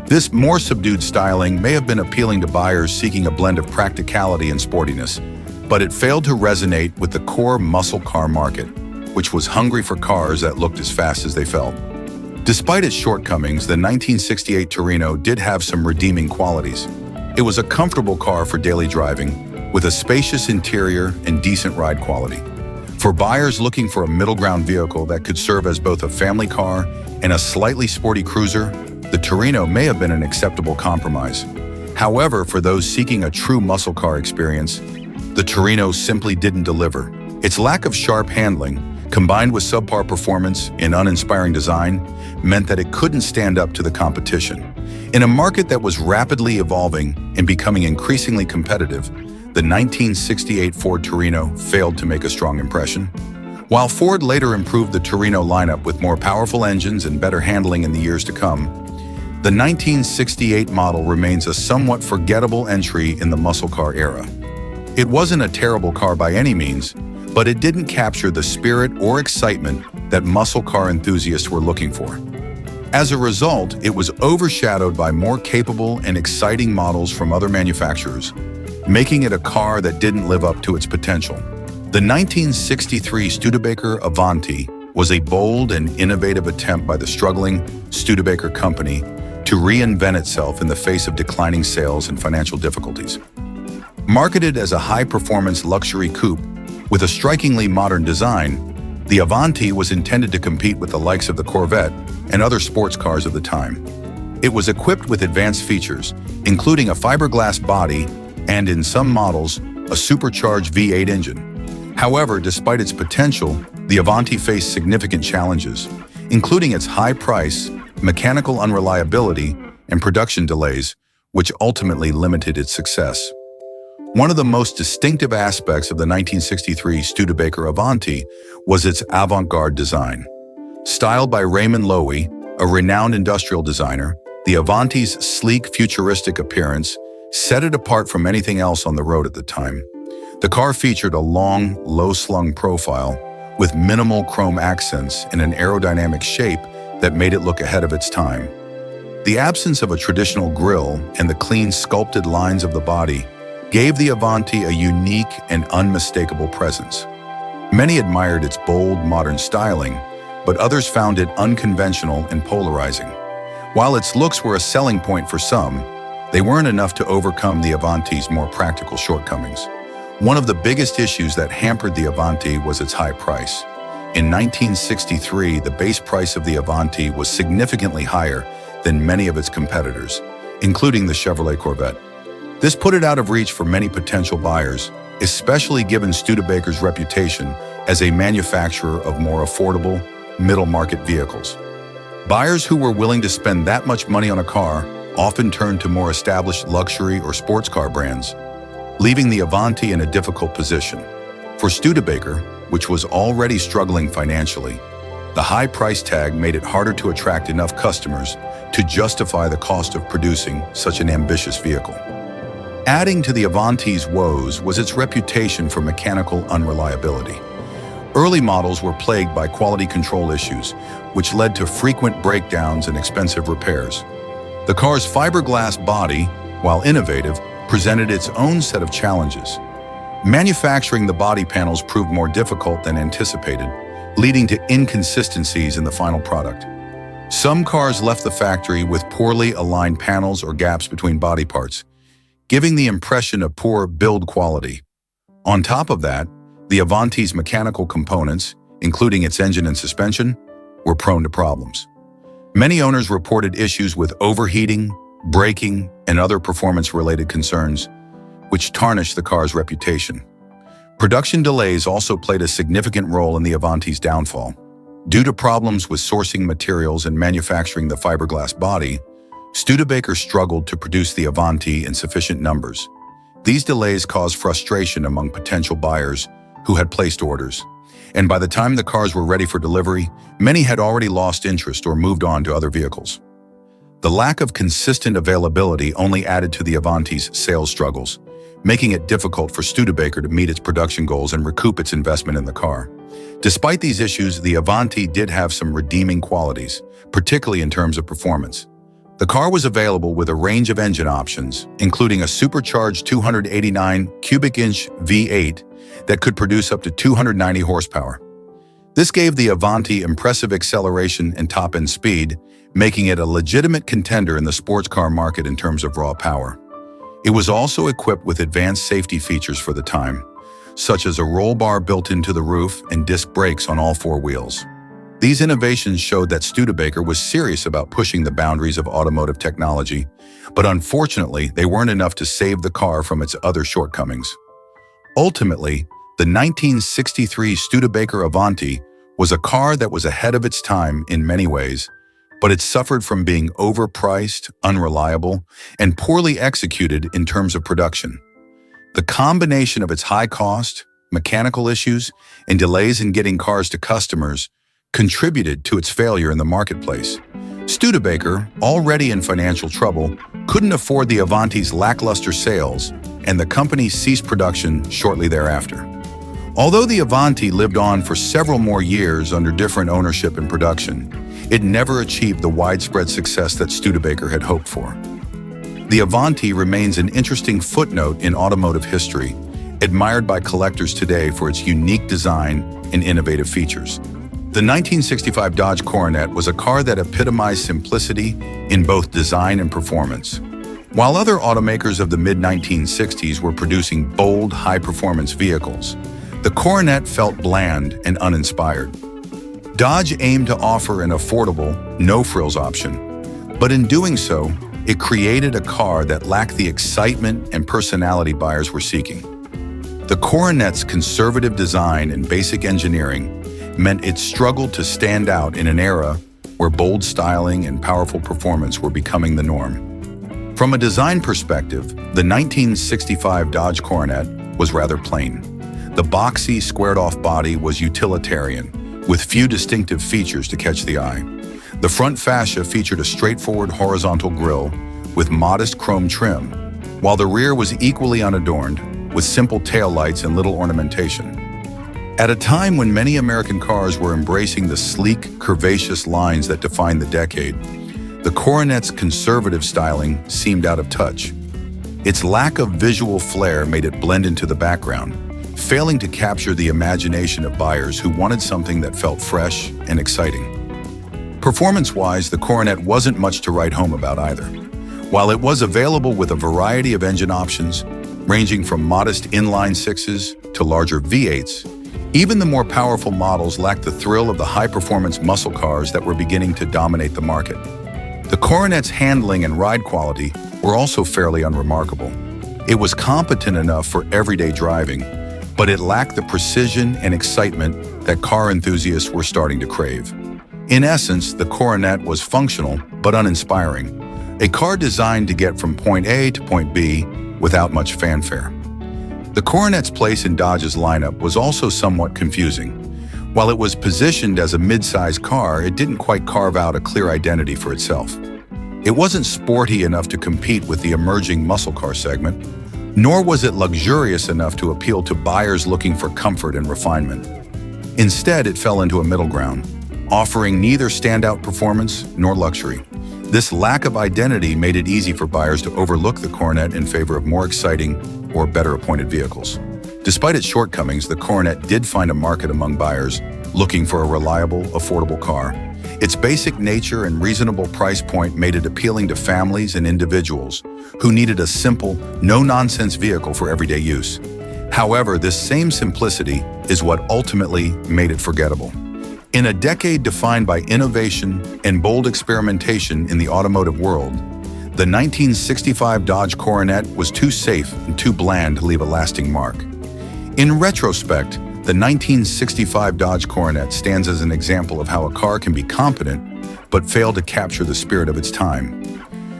[SPEAKER 1] This more subdued styling may have been appealing to buyers seeking a blend of practicality and sportiness, but it failed to resonate with the core muscle car market, which was hungry for cars that looked as fast as they felt. Despite its shortcomings, the 1968 Torino did have some redeeming qualities. It was a comfortable car for daily driving, with a spacious interior and decent ride quality. For buyers looking for a middle ground vehicle that could serve as both a family car and a slightly sporty cruiser, the Torino may have been an acceptable compromise. However, for those seeking a true muscle car experience, the Torino simply didn't deliver. Its lack of sharp handling, combined with subpar performance and uninspiring design, meant that it couldn't stand up to the competition. In a market that was rapidly evolving and becoming increasingly competitive, the 1968 Ford Torino failed to make a strong impression. While Ford later improved the Torino lineup with more powerful engines and better handling in the years to come, The 1968 model remains a somewhat forgettable entry in the muscle car era. It wasn't a terrible car by any means, but it didn't capture the spirit or excitement that muscle car enthusiasts were looking for. As a result, it was overshadowed by more capable and exciting models from other manufacturers, making it a car that didn't live up to its potential. The 1963 Studebaker Avanti was a bold and innovative attempt by the struggling Studebaker company to reinvent itself in the face of declining sales and financial difficulties. Marketed as a high-performance luxury coupe with a strikingly modern design, the Avanti was intended to compete with the likes of the Corvette and other sports cars of the time. It was equipped with advanced features, including a fiberglass body and, in some models, a supercharged V8 engine. However, despite its potential, the Avanti faced significant challenges, including its high price, mechanical unreliability, and production delays, which ultimately limited its success. One of the most distinctive aspects of the 1963 Studebaker Avanti was its avant-garde design. Styled by Raymond Loewy, a renowned industrial designer, the Avanti's sleek, futuristic appearance set it apart from anything else on the road at the time. The car featured a long, low-slung profile with minimal chrome accents and an aerodynamic shape that made it look ahead of its time. The absence of a traditional grille and the clean, sculpted lines of the body gave the Avanti a unique and unmistakable presence. Many admired its bold, modern styling, but others found it unconventional and polarizing. While its looks were a selling point for some, they weren't enough to overcome the Avanti's more practical shortcomings. One of the biggest issues that hampered the Avanti was its high price. In 1963, the base price of the Avanti was significantly higher than many of its competitors, including the Chevrolet Corvette. This put it out of reach for many potential buyers, especially given Studebaker's reputation as a manufacturer of more affordable, middle-market vehicles. Buyers who were willing to spend that much money on a car often turned to more established luxury or sports car brands, leaving the Avanti in a difficult position. For Studebaker, which was already struggling financially, the high price tag made it harder to attract enough customers to justify the cost of producing such an ambitious vehicle. Adding to the Avanti's woes was its reputation for mechanical unreliability. Early models were plagued by quality control issues, which led to frequent breakdowns and expensive repairs. The car's fiberglass body, while innovative, presented its own set of challenges. Manufacturing the body panels proved more difficult than anticipated, leading to inconsistencies in the final product. Some cars left the factory with poorly aligned panels or gaps between body parts, giving the impression of poor build quality. On top of that, the Avanti's mechanical components, including its engine and suspension, were prone to problems. Many owners reported issues with overheating, braking, and other performance-related concerns, which tarnished the car's reputation. Production delays also played a significant role in the Avanti's downfall. Due to problems with sourcing materials and manufacturing the fiberglass body, Studebaker struggled to produce the Avanti in sufficient numbers. These delays caused frustration among potential buyers who had placed orders, and by the time the cars were ready for delivery, many had already lost interest or moved on to other vehicles. The lack of consistent availability only added to the Avanti's sales struggles, making it difficult for Studebaker to meet its production goals and recoup its investment in the car. Despite these issues, the Avanti did have some redeeming qualities, particularly in terms of performance. The car was available with a range of engine options, including a supercharged 289 cubic inch V8 that could produce up to 290 horsepower. This gave the Avanti impressive acceleration and top-end speed, making it a legitimate contender in the sports car market in terms of raw power. It was also equipped with advanced safety features for the time, such as a roll bar built into the roof and disc brakes on all four wheels. These innovations showed that Studebaker was serious about pushing the boundaries of automotive technology, but unfortunately, they weren't enough to save the car from its other shortcomings. Ultimately, the 1963 Studebaker Avanti was a car that was ahead of its time in many ways, but it suffered from being overpriced, unreliable, and poorly executed in terms of production. The combination of its high cost, mechanical issues, and delays in getting cars to customers contributed to its failure in the marketplace. Studebaker, already in financial trouble, couldn't afford the Avanti's lackluster sales, and the company ceased production shortly thereafter. Although the Avanti lived on for several more years under different ownership and production, it never achieved the widespread success that Studebaker had hoped for. The Avanti remains an interesting footnote in automotive history, admired by collectors today for its unique design and innovative features. The 1965 Dodge Coronet was a car that epitomized simplicity in both design and performance. While other automakers of the mid-1960s were producing bold, high-performance vehicles, the Coronet felt bland and uninspired. Dodge aimed to offer an affordable, no-frills option, but in doing so, it created a car that lacked the excitement and personality buyers were seeking. The Coronet's conservative design and basic engineering meant it struggled to stand out in an era where bold styling and powerful performance were becoming the norm. From a design perspective, the 1965 Dodge Coronet was rather plain. The boxy, squared-off body was utilitarian, with few distinctive features to catch the eye. The front fascia featured a straightforward horizontal grille with modest chrome trim, while the rear was equally unadorned, with simple taillights and little ornamentation. At a time when many American cars were embracing the sleek, curvaceous lines that defined the decade, the Coronet's conservative styling seemed out of touch. Its lack of visual flair made it blend into the background, failing to capture the imagination of buyers who wanted something that felt fresh and exciting. Performance-wise, the Coronet wasn't much to write home about either. While it was available with a variety of engine options, ranging from modest inline-sixes to larger V8s, even the more powerful models lacked the thrill of the high-performance muscle cars that were beginning to dominate the market. The Coronet's handling and ride quality were also fairly unremarkable. It was competent enough for everyday driving, but it lacked the precision and excitement that car enthusiasts were starting to crave. In essence, the Coronet was functional but uninspiring, a car designed to get from point A to point B without much fanfare. The Coronet's place in Dodge's lineup was also somewhat confusing. While it was positioned as a mid-size car, it didn't quite carve out a clear identity for itself. It wasn't sporty enough to compete with the emerging muscle car segment, nor was it luxurious enough to appeal to buyers looking for comfort and refinement. Instead, it fell into a middle ground, offering neither standout performance nor luxury. This lack of identity made it easy for buyers to overlook the Coronet in favor of more exciting or better appointed vehicles. Despite its shortcomings, the Coronet did find a market among buyers looking for a reliable, affordable car. Its basic nature and reasonable price point made it appealing to families and individuals who needed a simple, no-nonsense vehicle for everyday use. However, this same simplicity is what ultimately made it forgettable. In a decade defined by innovation and bold experimentation in the automotive world, the 1965 Dodge Coronet was too safe and too bland to leave a lasting mark. In retrospect, the 1965 Dodge Coronet stands as an example of how a car can be competent but fail to capture the spirit of its time.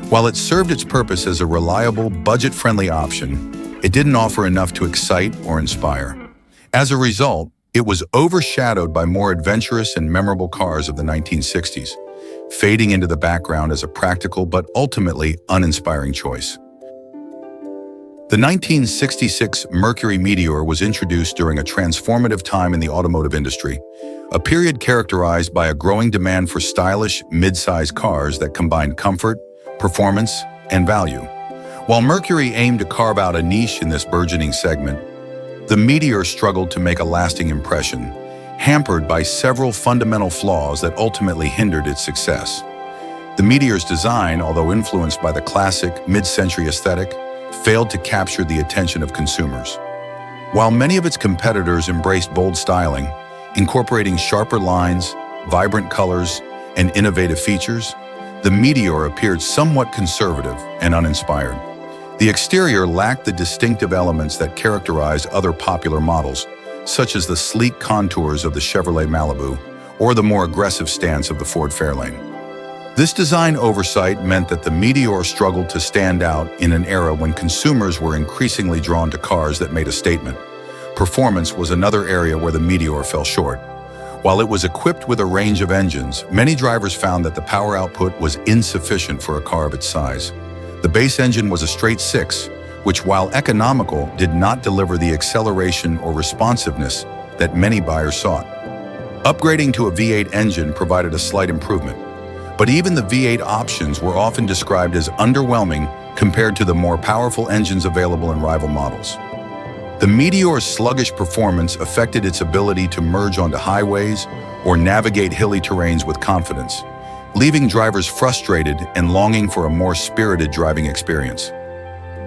[SPEAKER 1] While it served its purpose as a reliable, budget-friendly option, it didn't offer enough to excite or inspire. As a result, it was overshadowed by more adventurous and memorable cars of the 1960s, fading into the background as a practical but ultimately uninspiring choice. The 1966 Mercury Meteor was introduced during a transformative time in the automotive industry, a period characterized by a growing demand for stylish, mid-size cars that combined comfort, performance, and value. While Mercury aimed to carve out a niche in this burgeoning segment, the Meteor struggled to make a lasting impression, hampered by several fundamental flaws that ultimately hindered its success. The Meteor's design, although influenced by the classic mid-century aesthetic, failed to capture the attention of consumers. While many of its competitors embraced bold styling, incorporating sharper lines, vibrant colors, and innovative features, the Meteor appeared somewhat conservative and uninspired. The exterior lacked the distinctive elements that characterized other popular models, such as the sleek contours of the Chevrolet Malibu or the more aggressive stance of the Ford Fairlane. This design oversight meant that the Meteor struggled to stand out in an era when consumers were increasingly drawn to cars that made a statement. Performance was another area where the Meteor fell short. While it was equipped with a range of engines, many drivers found that the power output was insufficient for a car of its size. The base engine was a straight six, which, while economical, did not deliver the acceleration or responsiveness that many buyers sought. Upgrading to a V8 engine provided a slight improvement, but even the V8 options were often described as underwhelming compared to the more powerful engines available in rival models. The Meteor's sluggish performance affected its ability to merge onto highways or navigate hilly terrains with confidence, leaving drivers frustrated and longing for a more spirited driving experience.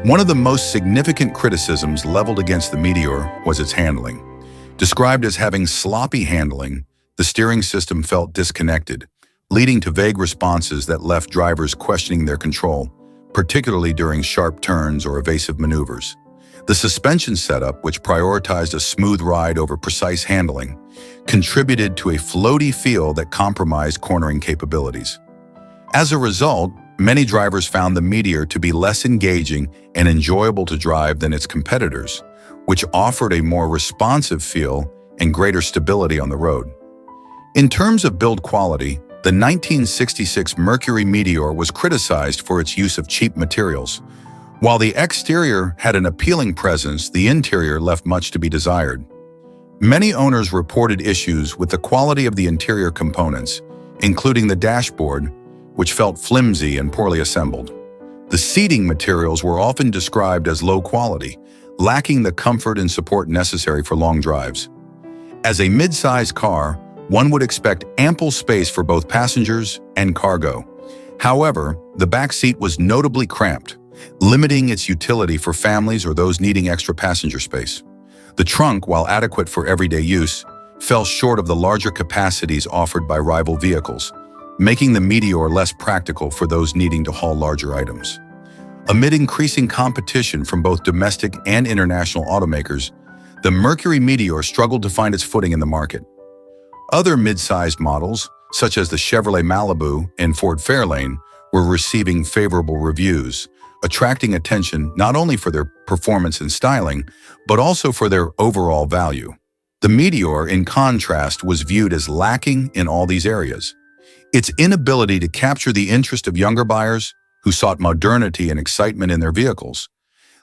[SPEAKER 1] One of the most significant criticisms leveled against the Meteor was its handling. Described as having sloppy handling, the steering system felt disconnected, leading to vague responses that left drivers questioning their control, particularly during sharp turns or evasive maneuvers. The suspension setup, which prioritized a smooth ride over precise handling, contributed to a floaty feel that compromised cornering capabilities. As a result, many drivers found the Meteor to be less engaging and enjoyable to drive than its competitors, which offered a more responsive feel and greater stability on the road. In terms of build quality, the 1966 Mercury Meteor was criticized for its use of cheap materials. While the exterior had an appealing presence, the interior left much to be desired. Many owners reported issues with the quality of the interior components, including the dashboard, which felt flimsy and poorly assembled. The seating materials were often described as low quality, lacking the comfort and support necessary for long drives. As a mid-size car, one would expect ample space for both passengers and cargo. However, the back seat was notably cramped, limiting its utility for families or those needing extra passenger space. The trunk, while adequate for everyday use, fell short of the larger capacities offered by rival vehicles, making the Meteor less practical for those needing to haul larger items. Amid increasing competition from both domestic and international automakers, the Mercury Meteor struggled to find its footing in the market. Other mid-sized models, such as the Chevrolet Malibu and Ford Fairlane, were receiving favorable reviews, attracting attention not only for their performance and styling, but also for their overall value. The Meteor, in contrast, was viewed as lacking in all these areas. Its inability to capture the interest of younger buyers, who sought modernity and excitement in their vehicles,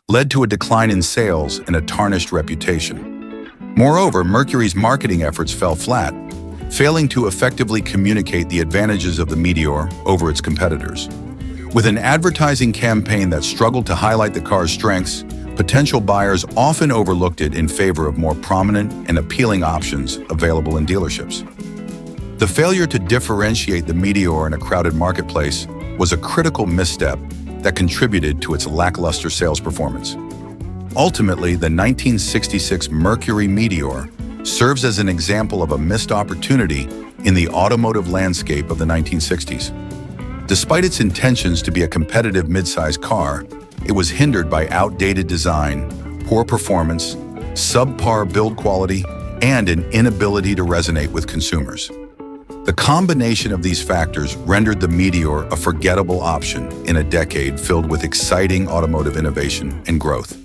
[SPEAKER 1] led to a decline in sales and a tarnished reputation. Moreover, Mercury's marketing efforts fell flat, failing to effectively communicate the advantages of the Meteor over its competitors. With an advertising campaign that struggled to highlight the car's strengths, potential buyers often overlooked it in favor of more prominent and appealing options available in dealerships. The failure to differentiate the Meteor in a crowded marketplace was a critical misstep that contributed to its lackluster sales performance. Ultimately, the 1966 Mercury Meteor serves as an example of a missed opportunity in the automotive landscape of the 1960s. Despite its intentions to be a competitive midsize car, it was hindered by outdated design, poor performance, subpar build quality, and an inability to resonate with consumers. The combination of these factors rendered the Meteor a forgettable option in a decade filled with exciting automotive innovation and growth.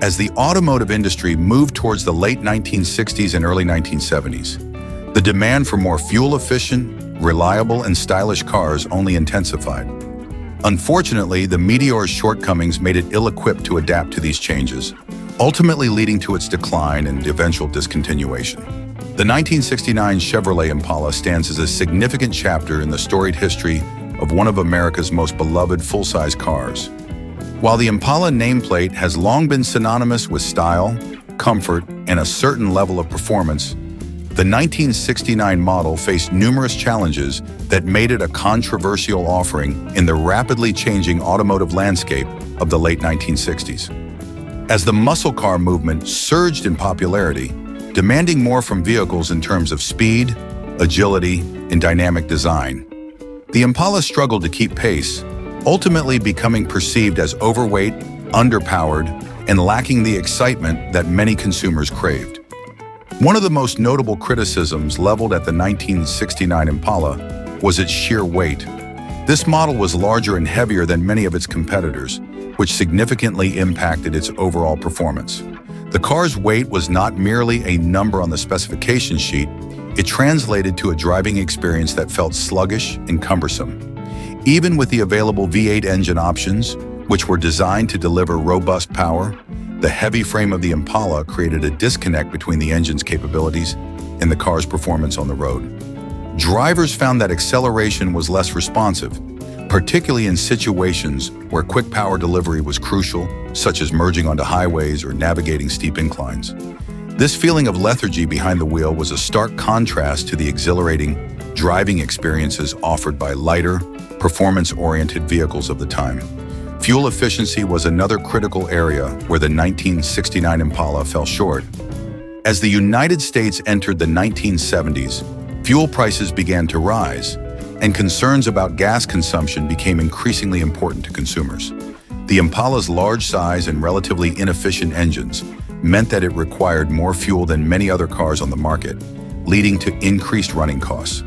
[SPEAKER 1] As the automotive industry moved towards the late 1960s and early 1970s, the demand for more fuel-efficient, reliable, and stylish cars only intensified. Unfortunately, the Meteor's shortcomings made it ill-equipped to adapt to these changes, ultimately leading to its decline and eventual discontinuation. The 1969 Chevrolet Impala stands as a significant chapter in the storied history of one of America's most beloved full-size cars. While the Impala nameplate has long been synonymous with style, comfort, and a certain level of performance, the 1969 model faced numerous challenges that made it a controversial offering in the rapidly changing automotive landscape of the late 1960s. As the muscle car movement surged in popularity, demanding more from vehicles in terms of speed, agility, and dynamic design, the Impala struggled to keep pace, ultimately becoming perceived as overweight, underpowered, and lacking the excitement that many consumers craved. One of the most notable criticisms leveled at the 1969 Impala was its sheer weight. This model was larger and heavier than many of its competitors, which significantly impacted its overall performance. The car's weight was not merely a number on the specification sheet, It translated to a driving experience that felt sluggish and cumbersome. Even with the available V8 engine options, which were designed to deliver robust power, the heavy frame of the Impala created a disconnect between the engine's capabilities and the car's performance on the road. Drivers found that acceleration was less responsive, particularly in situations where quick power delivery was crucial, such as merging onto highways or navigating steep inclines. This feeling of lethargy behind the wheel was a stark contrast to the exhilarating driving experiences offered by lighter, performance-oriented vehicles of the time. Fuel efficiency was another critical area where the 1969 Impala fell short. As the United States entered the 1970s, fuel prices began to rise, and concerns about gas consumption became increasingly important to consumers. The Impala's large size and relatively inefficient engines meant that it required more fuel than many other cars on the market, leading to increased running costs.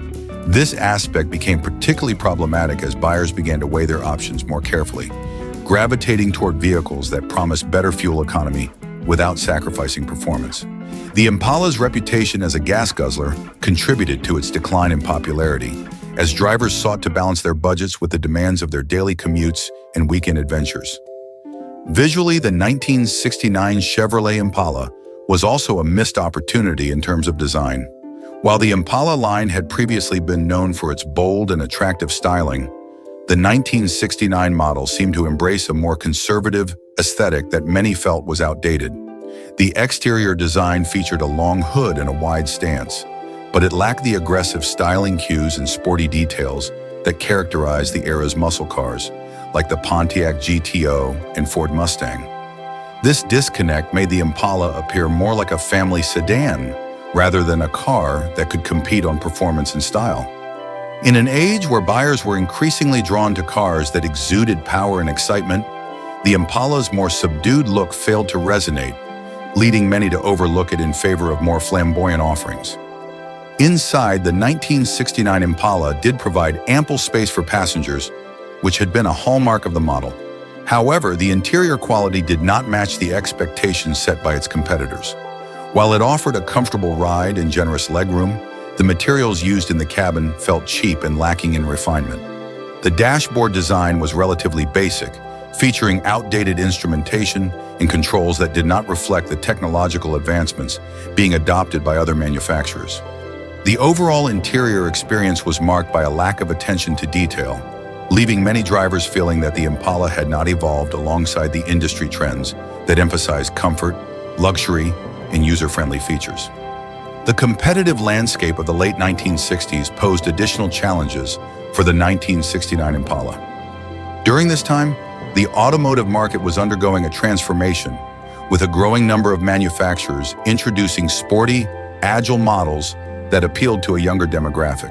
[SPEAKER 1] This aspect became particularly problematic as buyers began to weigh their options more carefully, gravitating toward vehicles that promised better fuel economy without sacrificing performance. The Impala's reputation as a gas guzzler contributed to its decline in popularity, as drivers sought to balance their budgets with the demands of their daily commutes and weekend adventures. Visually, the 1969 Chevrolet Impala was also a missed opportunity in terms of design. While the Impala line had previously been known for its bold and attractive styling, the 1969 model seemed to embrace a more conservative aesthetic that many felt was outdated. The exterior design featured a long hood and a wide stance, but it lacked the aggressive styling cues and sporty details that characterized the era's muscle cars, like the Pontiac GTO and Ford Mustang. This disconnect made the Impala appear more like a family sedan rather than a car that could compete on performance and style. In an age where buyers were increasingly drawn to cars that exuded power and excitement, the Impala's more subdued look failed to resonate, leading many to overlook it in favor of more flamboyant offerings. Inside, the 1969 Impala did provide ample space for passengers, which had been a hallmark of the model. However, the interior quality did not match the expectations set by its competitors. While it offered a comfortable ride and generous legroom, the materials used in the cabin felt cheap and lacking in refinement. The dashboard design was relatively basic, featuring outdated instrumentation and controls that did not reflect the technological advancements being adopted by other manufacturers. The overall interior experience was marked by a lack of attention to detail, leaving many drivers feeling that the Impala had not evolved alongside the industry trends that emphasize comfort, luxury, and user-friendly features. The competitive landscape of the late 1960s posed additional challenges for the 1969 Impala. During this time, the automotive market was undergoing a transformation, with a growing number of manufacturers introducing sporty, agile models that appealed to a younger demographic.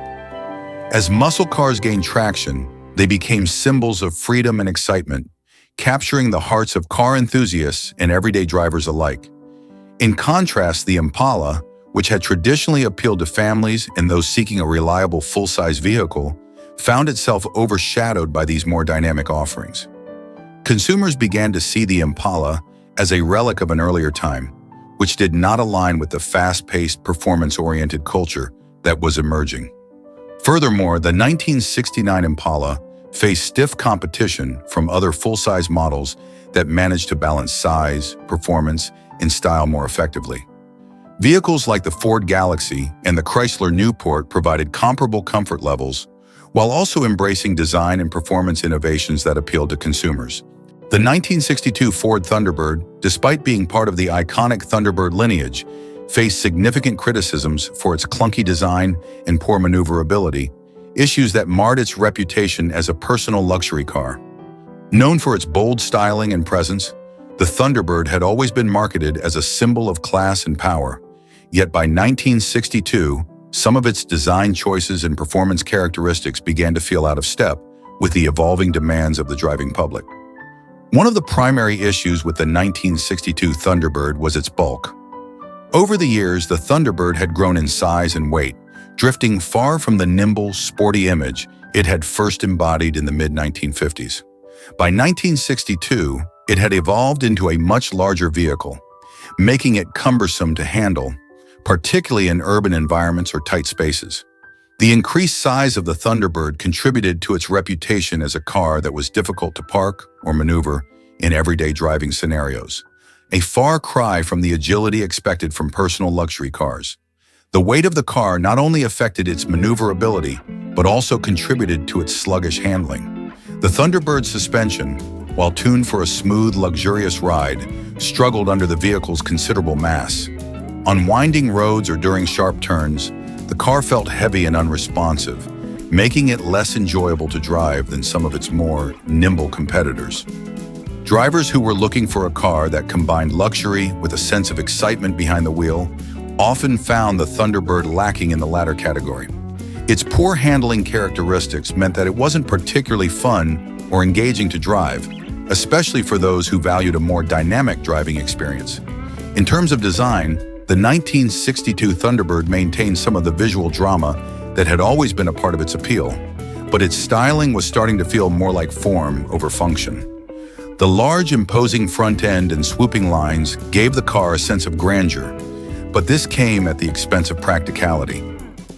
[SPEAKER 1] As muscle cars gained traction, they became symbols of freedom and excitement, capturing the hearts of car enthusiasts and everyday drivers alike. In contrast, the Impala, which had traditionally appealed to families and those seeking a reliable full-size vehicle, found itself overshadowed by these more dynamic offerings. Consumers began to see the Impala as a relic of an earlier time, which did not align with the fast-paced, performance-oriented culture that was emerging. Furthermore, the 1969 Impala faced stiff competition from other full-size models that managed to balance size, performance, and style more effectively. Vehicles like the Ford Galaxy and the Chrysler Newport provided comparable comfort levels, while also embracing design and performance innovations that appealed to consumers. The 1962 Ford Thunderbird, despite being part of the iconic Thunderbird lineage, faced significant criticisms for its clunky design and poor maneuverability, issues that marred its reputation as a personal luxury car. Known for its bold styling and presence, the Thunderbird had always been marketed as a symbol of class and power. Yet by 1962, some of its design choices and performance characteristics began to feel out of step with the evolving demands of the driving public. One of the primary issues with the 1962 Thunderbird was its bulk. Over the years, the Thunderbird had grown in size and weight, drifting far from the nimble, sporty image it had first embodied in the mid-1950s. By 1962, it had evolved into a much larger vehicle, making it cumbersome to handle, particularly in urban environments or tight spaces. The increased size of the Thunderbird contributed to its reputation as a car that was difficult to park or maneuver in everyday driving scenarios, a far cry from the agility expected from personal luxury cars. The weight of the car not only affected its maneuverability, but also contributed to its sluggish handling. The Thunderbird's suspension, while tuned for a smooth, luxurious ride, struggled under the vehicle's considerable mass. On winding roads or during sharp turns, the car felt heavy and unresponsive, making it less enjoyable to drive than some of its more nimble competitors. Drivers who were looking for a car that combined luxury with a sense of excitement behind the wheel often found the Thunderbird lacking in the latter category. Its poor handling characteristics meant that it wasn't particularly fun or engaging to drive, especially for those who valued a more dynamic driving experience. In terms of design, the 1962 Thunderbird maintained some of the visual drama that had always been a part of its appeal, but its styling was starting to feel more like form over function. The large, imposing front end and swooping lines gave the car a sense of grandeur, but this came at the expense of practicality.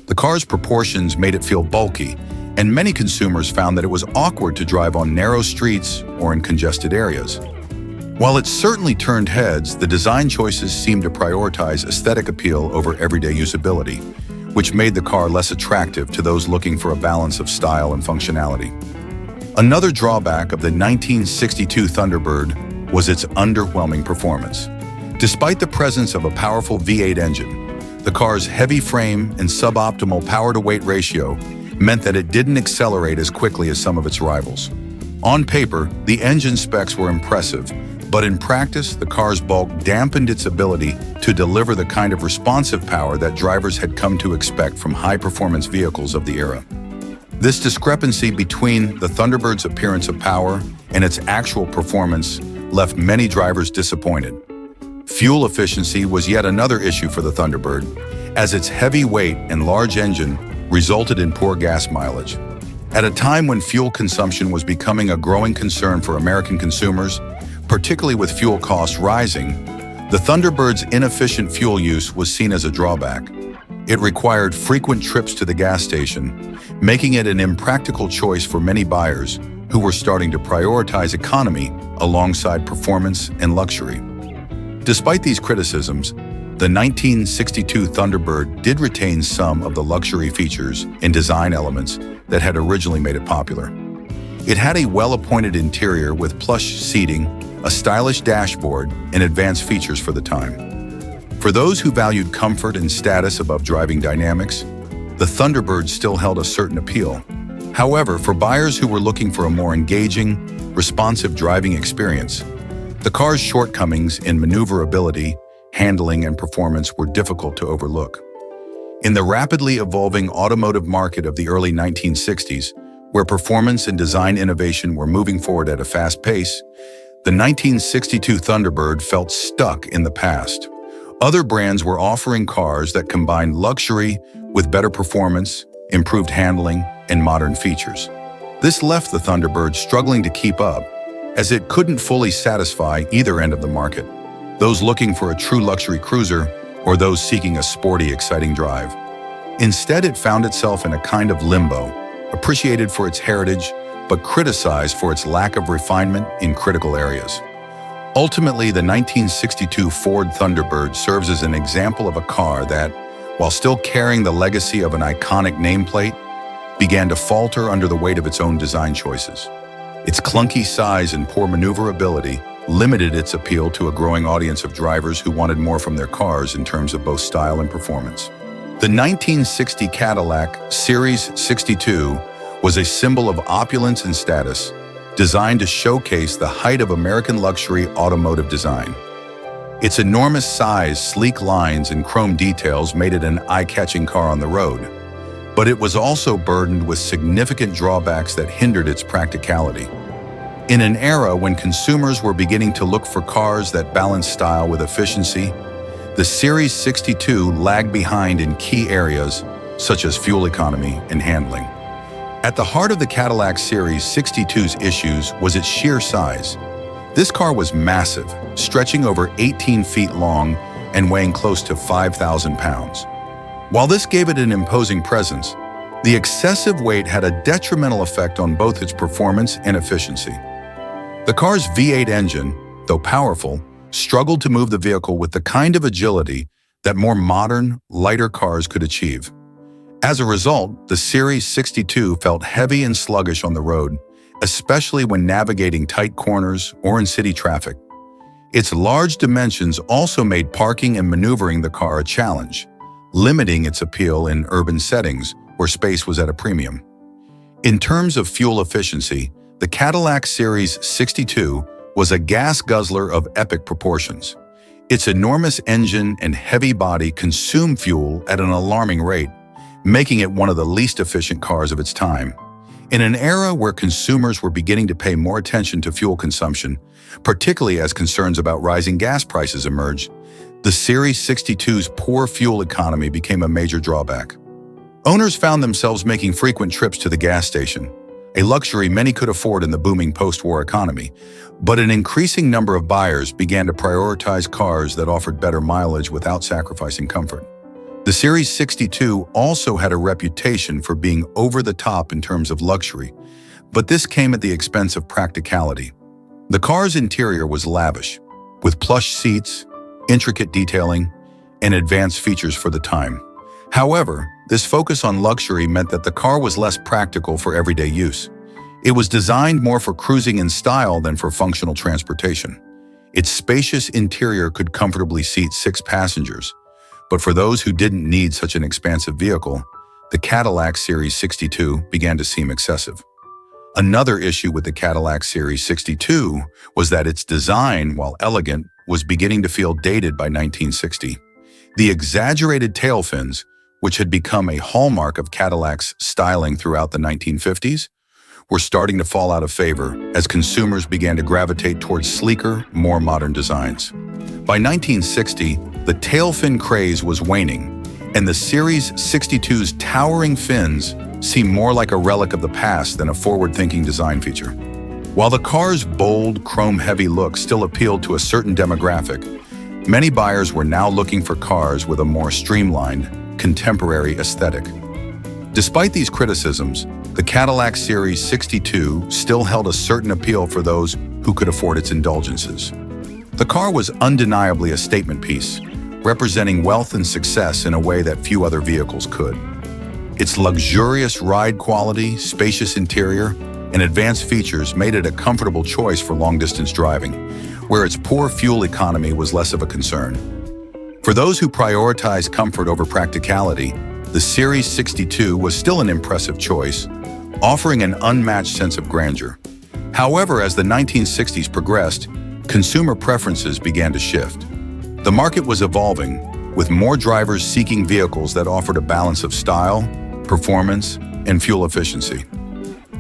[SPEAKER 1] The car's proportions made it feel bulky, and many consumers found that it was awkward to drive on narrow streets or in congested areas. While it certainly turned heads, the design choices seemed to prioritize aesthetic appeal over everyday usability, which made the car less attractive to those looking for a balance of style and functionality. Another drawback of the 1962 Thunderbird was its underwhelming performance. Despite the presence of a powerful V8 engine, the car's heavy frame and suboptimal power-to-weight ratio meant that it didn't accelerate as quickly as some of its rivals. On paper, the engine specs were impressive, but in practice, the car's bulk dampened its ability to deliver the kind of responsive power that drivers had come to expect from high-performance vehicles of the era. This discrepancy between the Thunderbird's appearance of power and its actual performance left many drivers disappointed. Fuel efficiency was yet another issue for the Thunderbird, as its heavy weight and large engine resulted in poor gas mileage. At a time when fuel consumption was becoming a growing concern for American consumers, particularly with fuel costs rising, the Thunderbird's inefficient fuel use was seen as a drawback. It required frequent trips to the gas station, making it an impractical choice for many buyers who were starting to prioritize economy alongside performance and luxury. Despite these criticisms, the 1962 Thunderbird did retain some of the luxury features and design elements that had originally made it popular. It had a well-appointed interior with plush seating, a stylish dashboard, and advanced features for the time. For those who valued comfort and status above driving dynamics, the Thunderbird still held a certain appeal. However, for buyers who were looking for a more engaging, responsive driving experience, the car's shortcomings in maneuverability, handling, and performance were difficult to overlook. In the rapidly evolving automotive market of the early 1960s, where performance and design innovation were moving forward at a fast pace, the 1962 Thunderbird felt stuck in the past. Other brands were offering cars that combined luxury with better performance, improved handling, and modern features. This left the Thunderbird struggling to keep up, as it couldn't fully satisfy either end of the market, those looking for a true luxury cruiser or those seeking a sporty, exciting drive. Instead, it found itself in a kind of limbo, appreciated for its heritage, but criticized for its lack of refinement in critical areas. Ultimately, the 1962 Ford Thunderbird serves as an example of a car that, while still carrying the legacy of an iconic nameplate, began to falter under the weight of its own design choices. Its clunky size and poor maneuverability limited its appeal to a growing audience of drivers who wanted more from their cars in terms of both style and performance. The 1960 Cadillac Series 62 was a symbol of opulence and status, designed to showcase the height of American luxury automotive design. Its enormous size, sleek lines, and chrome details made it an eye-catching car on the road, but it was also burdened with significant drawbacks that hindered its practicality. In an era when consumers were beginning to look for cars that balanced style with efficiency, the Series 62 lagged behind in key areas such as fuel economy and handling. At the heart of the Cadillac Series 62's issues was its sheer size. This car was massive, stretching over 18 feet long, and weighing close to 5,000 pounds. While this gave it an imposing presence, the excessive weight had a detrimental effect on both its performance and efficiency. The car's V8 engine, though powerful, struggled to move the vehicle with the kind of agility that more modern, lighter cars could achieve. As a result, the Series 62 felt heavy and sluggish on the road, especially when navigating tight corners or in city traffic. Its large dimensions also made parking and maneuvering the car a challenge, limiting its appeal in urban settings where space was at a premium. In terms of fuel efficiency, the Cadillac Series 62 was a gas guzzler of epic proportions. Its enormous engine and heavy body consumed fuel at an alarming rate, making it one of the least efficient cars of its time. In an era where consumers were beginning to pay more attention to fuel consumption, particularly as concerns about rising gas prices emerged, the Series 62's poor fuel economy became a major drawback. Owners found themselves making frequent trips to the gas station, a luxury many could afford in the booming post-war economy, but an increasing number of buyers began to prioritize cars that offered better mileage without sacrificing comfort. The Series 62 also had a reputation for being over the top in terms of luxury, but this came at the expense of practicality. The car's interior was lavish, with plush seats, intricate detailing, and advanced features for the time. However, this focus on luxury meant that the car was less practical for everyday use. It was designed more for cruising in style than for functional transportation. Its spacious interior could comfortably seat 6 passengers, but for those who didn't need such an expansive vehicle, the Cadillac Series 62 began to seem excessive. Another issue with the Cadillac Series 62 was that its design, while elegant, was beginning to feel dated by 1960. The exaggerated tail fins, which had become a hallmark of Cadillac's styling throughout the 1950s, were starting to fall out of favor as consumers began to gravitate towards sleeker, more modern designs. By 1960, the tail fin craze was waning, and the Series 62's towering fins seemed more like a relic of the past than a forward-thinking design feature. While the car's bold, chrome-heavy look still appealed to a certain demographic, many buyers were now looking for cars with a more streamlined, contemporary aesthetic. Despite these criticisms, the Cadillac Series 62 still held a certain appeal for those who could afford its indulgences. The car was undeniably a statement piece, representing wealth and success in a way that few other vehicles could. Its luxurious ride quality, spacious interior, and advanced features made it a comfortable choice for long-distance driving, where its poor fuel economy was less of a concern. For those who prioritize comfort over practicality, the Series 62 was still an impressive choice, offering an unmatched sense of grandeur. However, as the 1960s progressed, consumer preferences began to shift. The market was evolving, with more drivers seeking vehicles that offered a balance of style, performance, and fuel efficiency.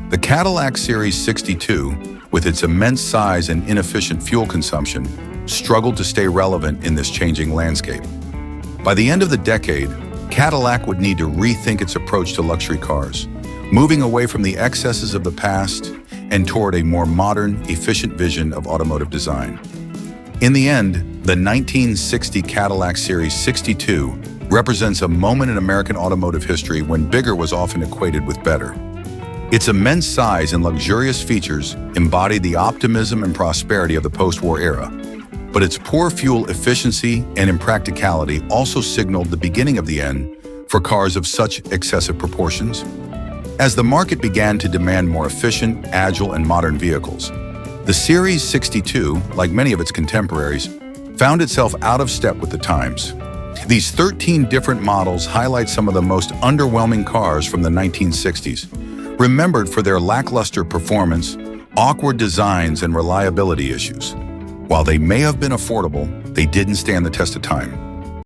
[SPEAKER 1] The Cadillac Series 62, with its immense size and inefficient fuel consumption, struggled to stay relevant in this changing landscape. By the end of the decade, Cadillac would need to rethink its approach to luxury cars, moving away from the excesses of the past and toward a more modern, efficient vision of automotive design. In the end, the 1960 Cadillac Series 62 represents a moment in American automotive history when bigger was often equated with better. Its immense size and luxurious features embodied the optimism and prosperity of the post-war era, but its poor fuel efficiency and impracticality also signaled the beginning of the end for cars of such excessive proportions. As the market began to demand more efficient, agile, and modern vehicles, the Series 62, like many of its contemporaries, found itself out of step with the times. These 13 different models highlight some of the most underwhelming cars from the 1960s, remembered for their lackluster performance, awkward designs, and reliability issues. While they may have been affordable, they didn't stand the test of time.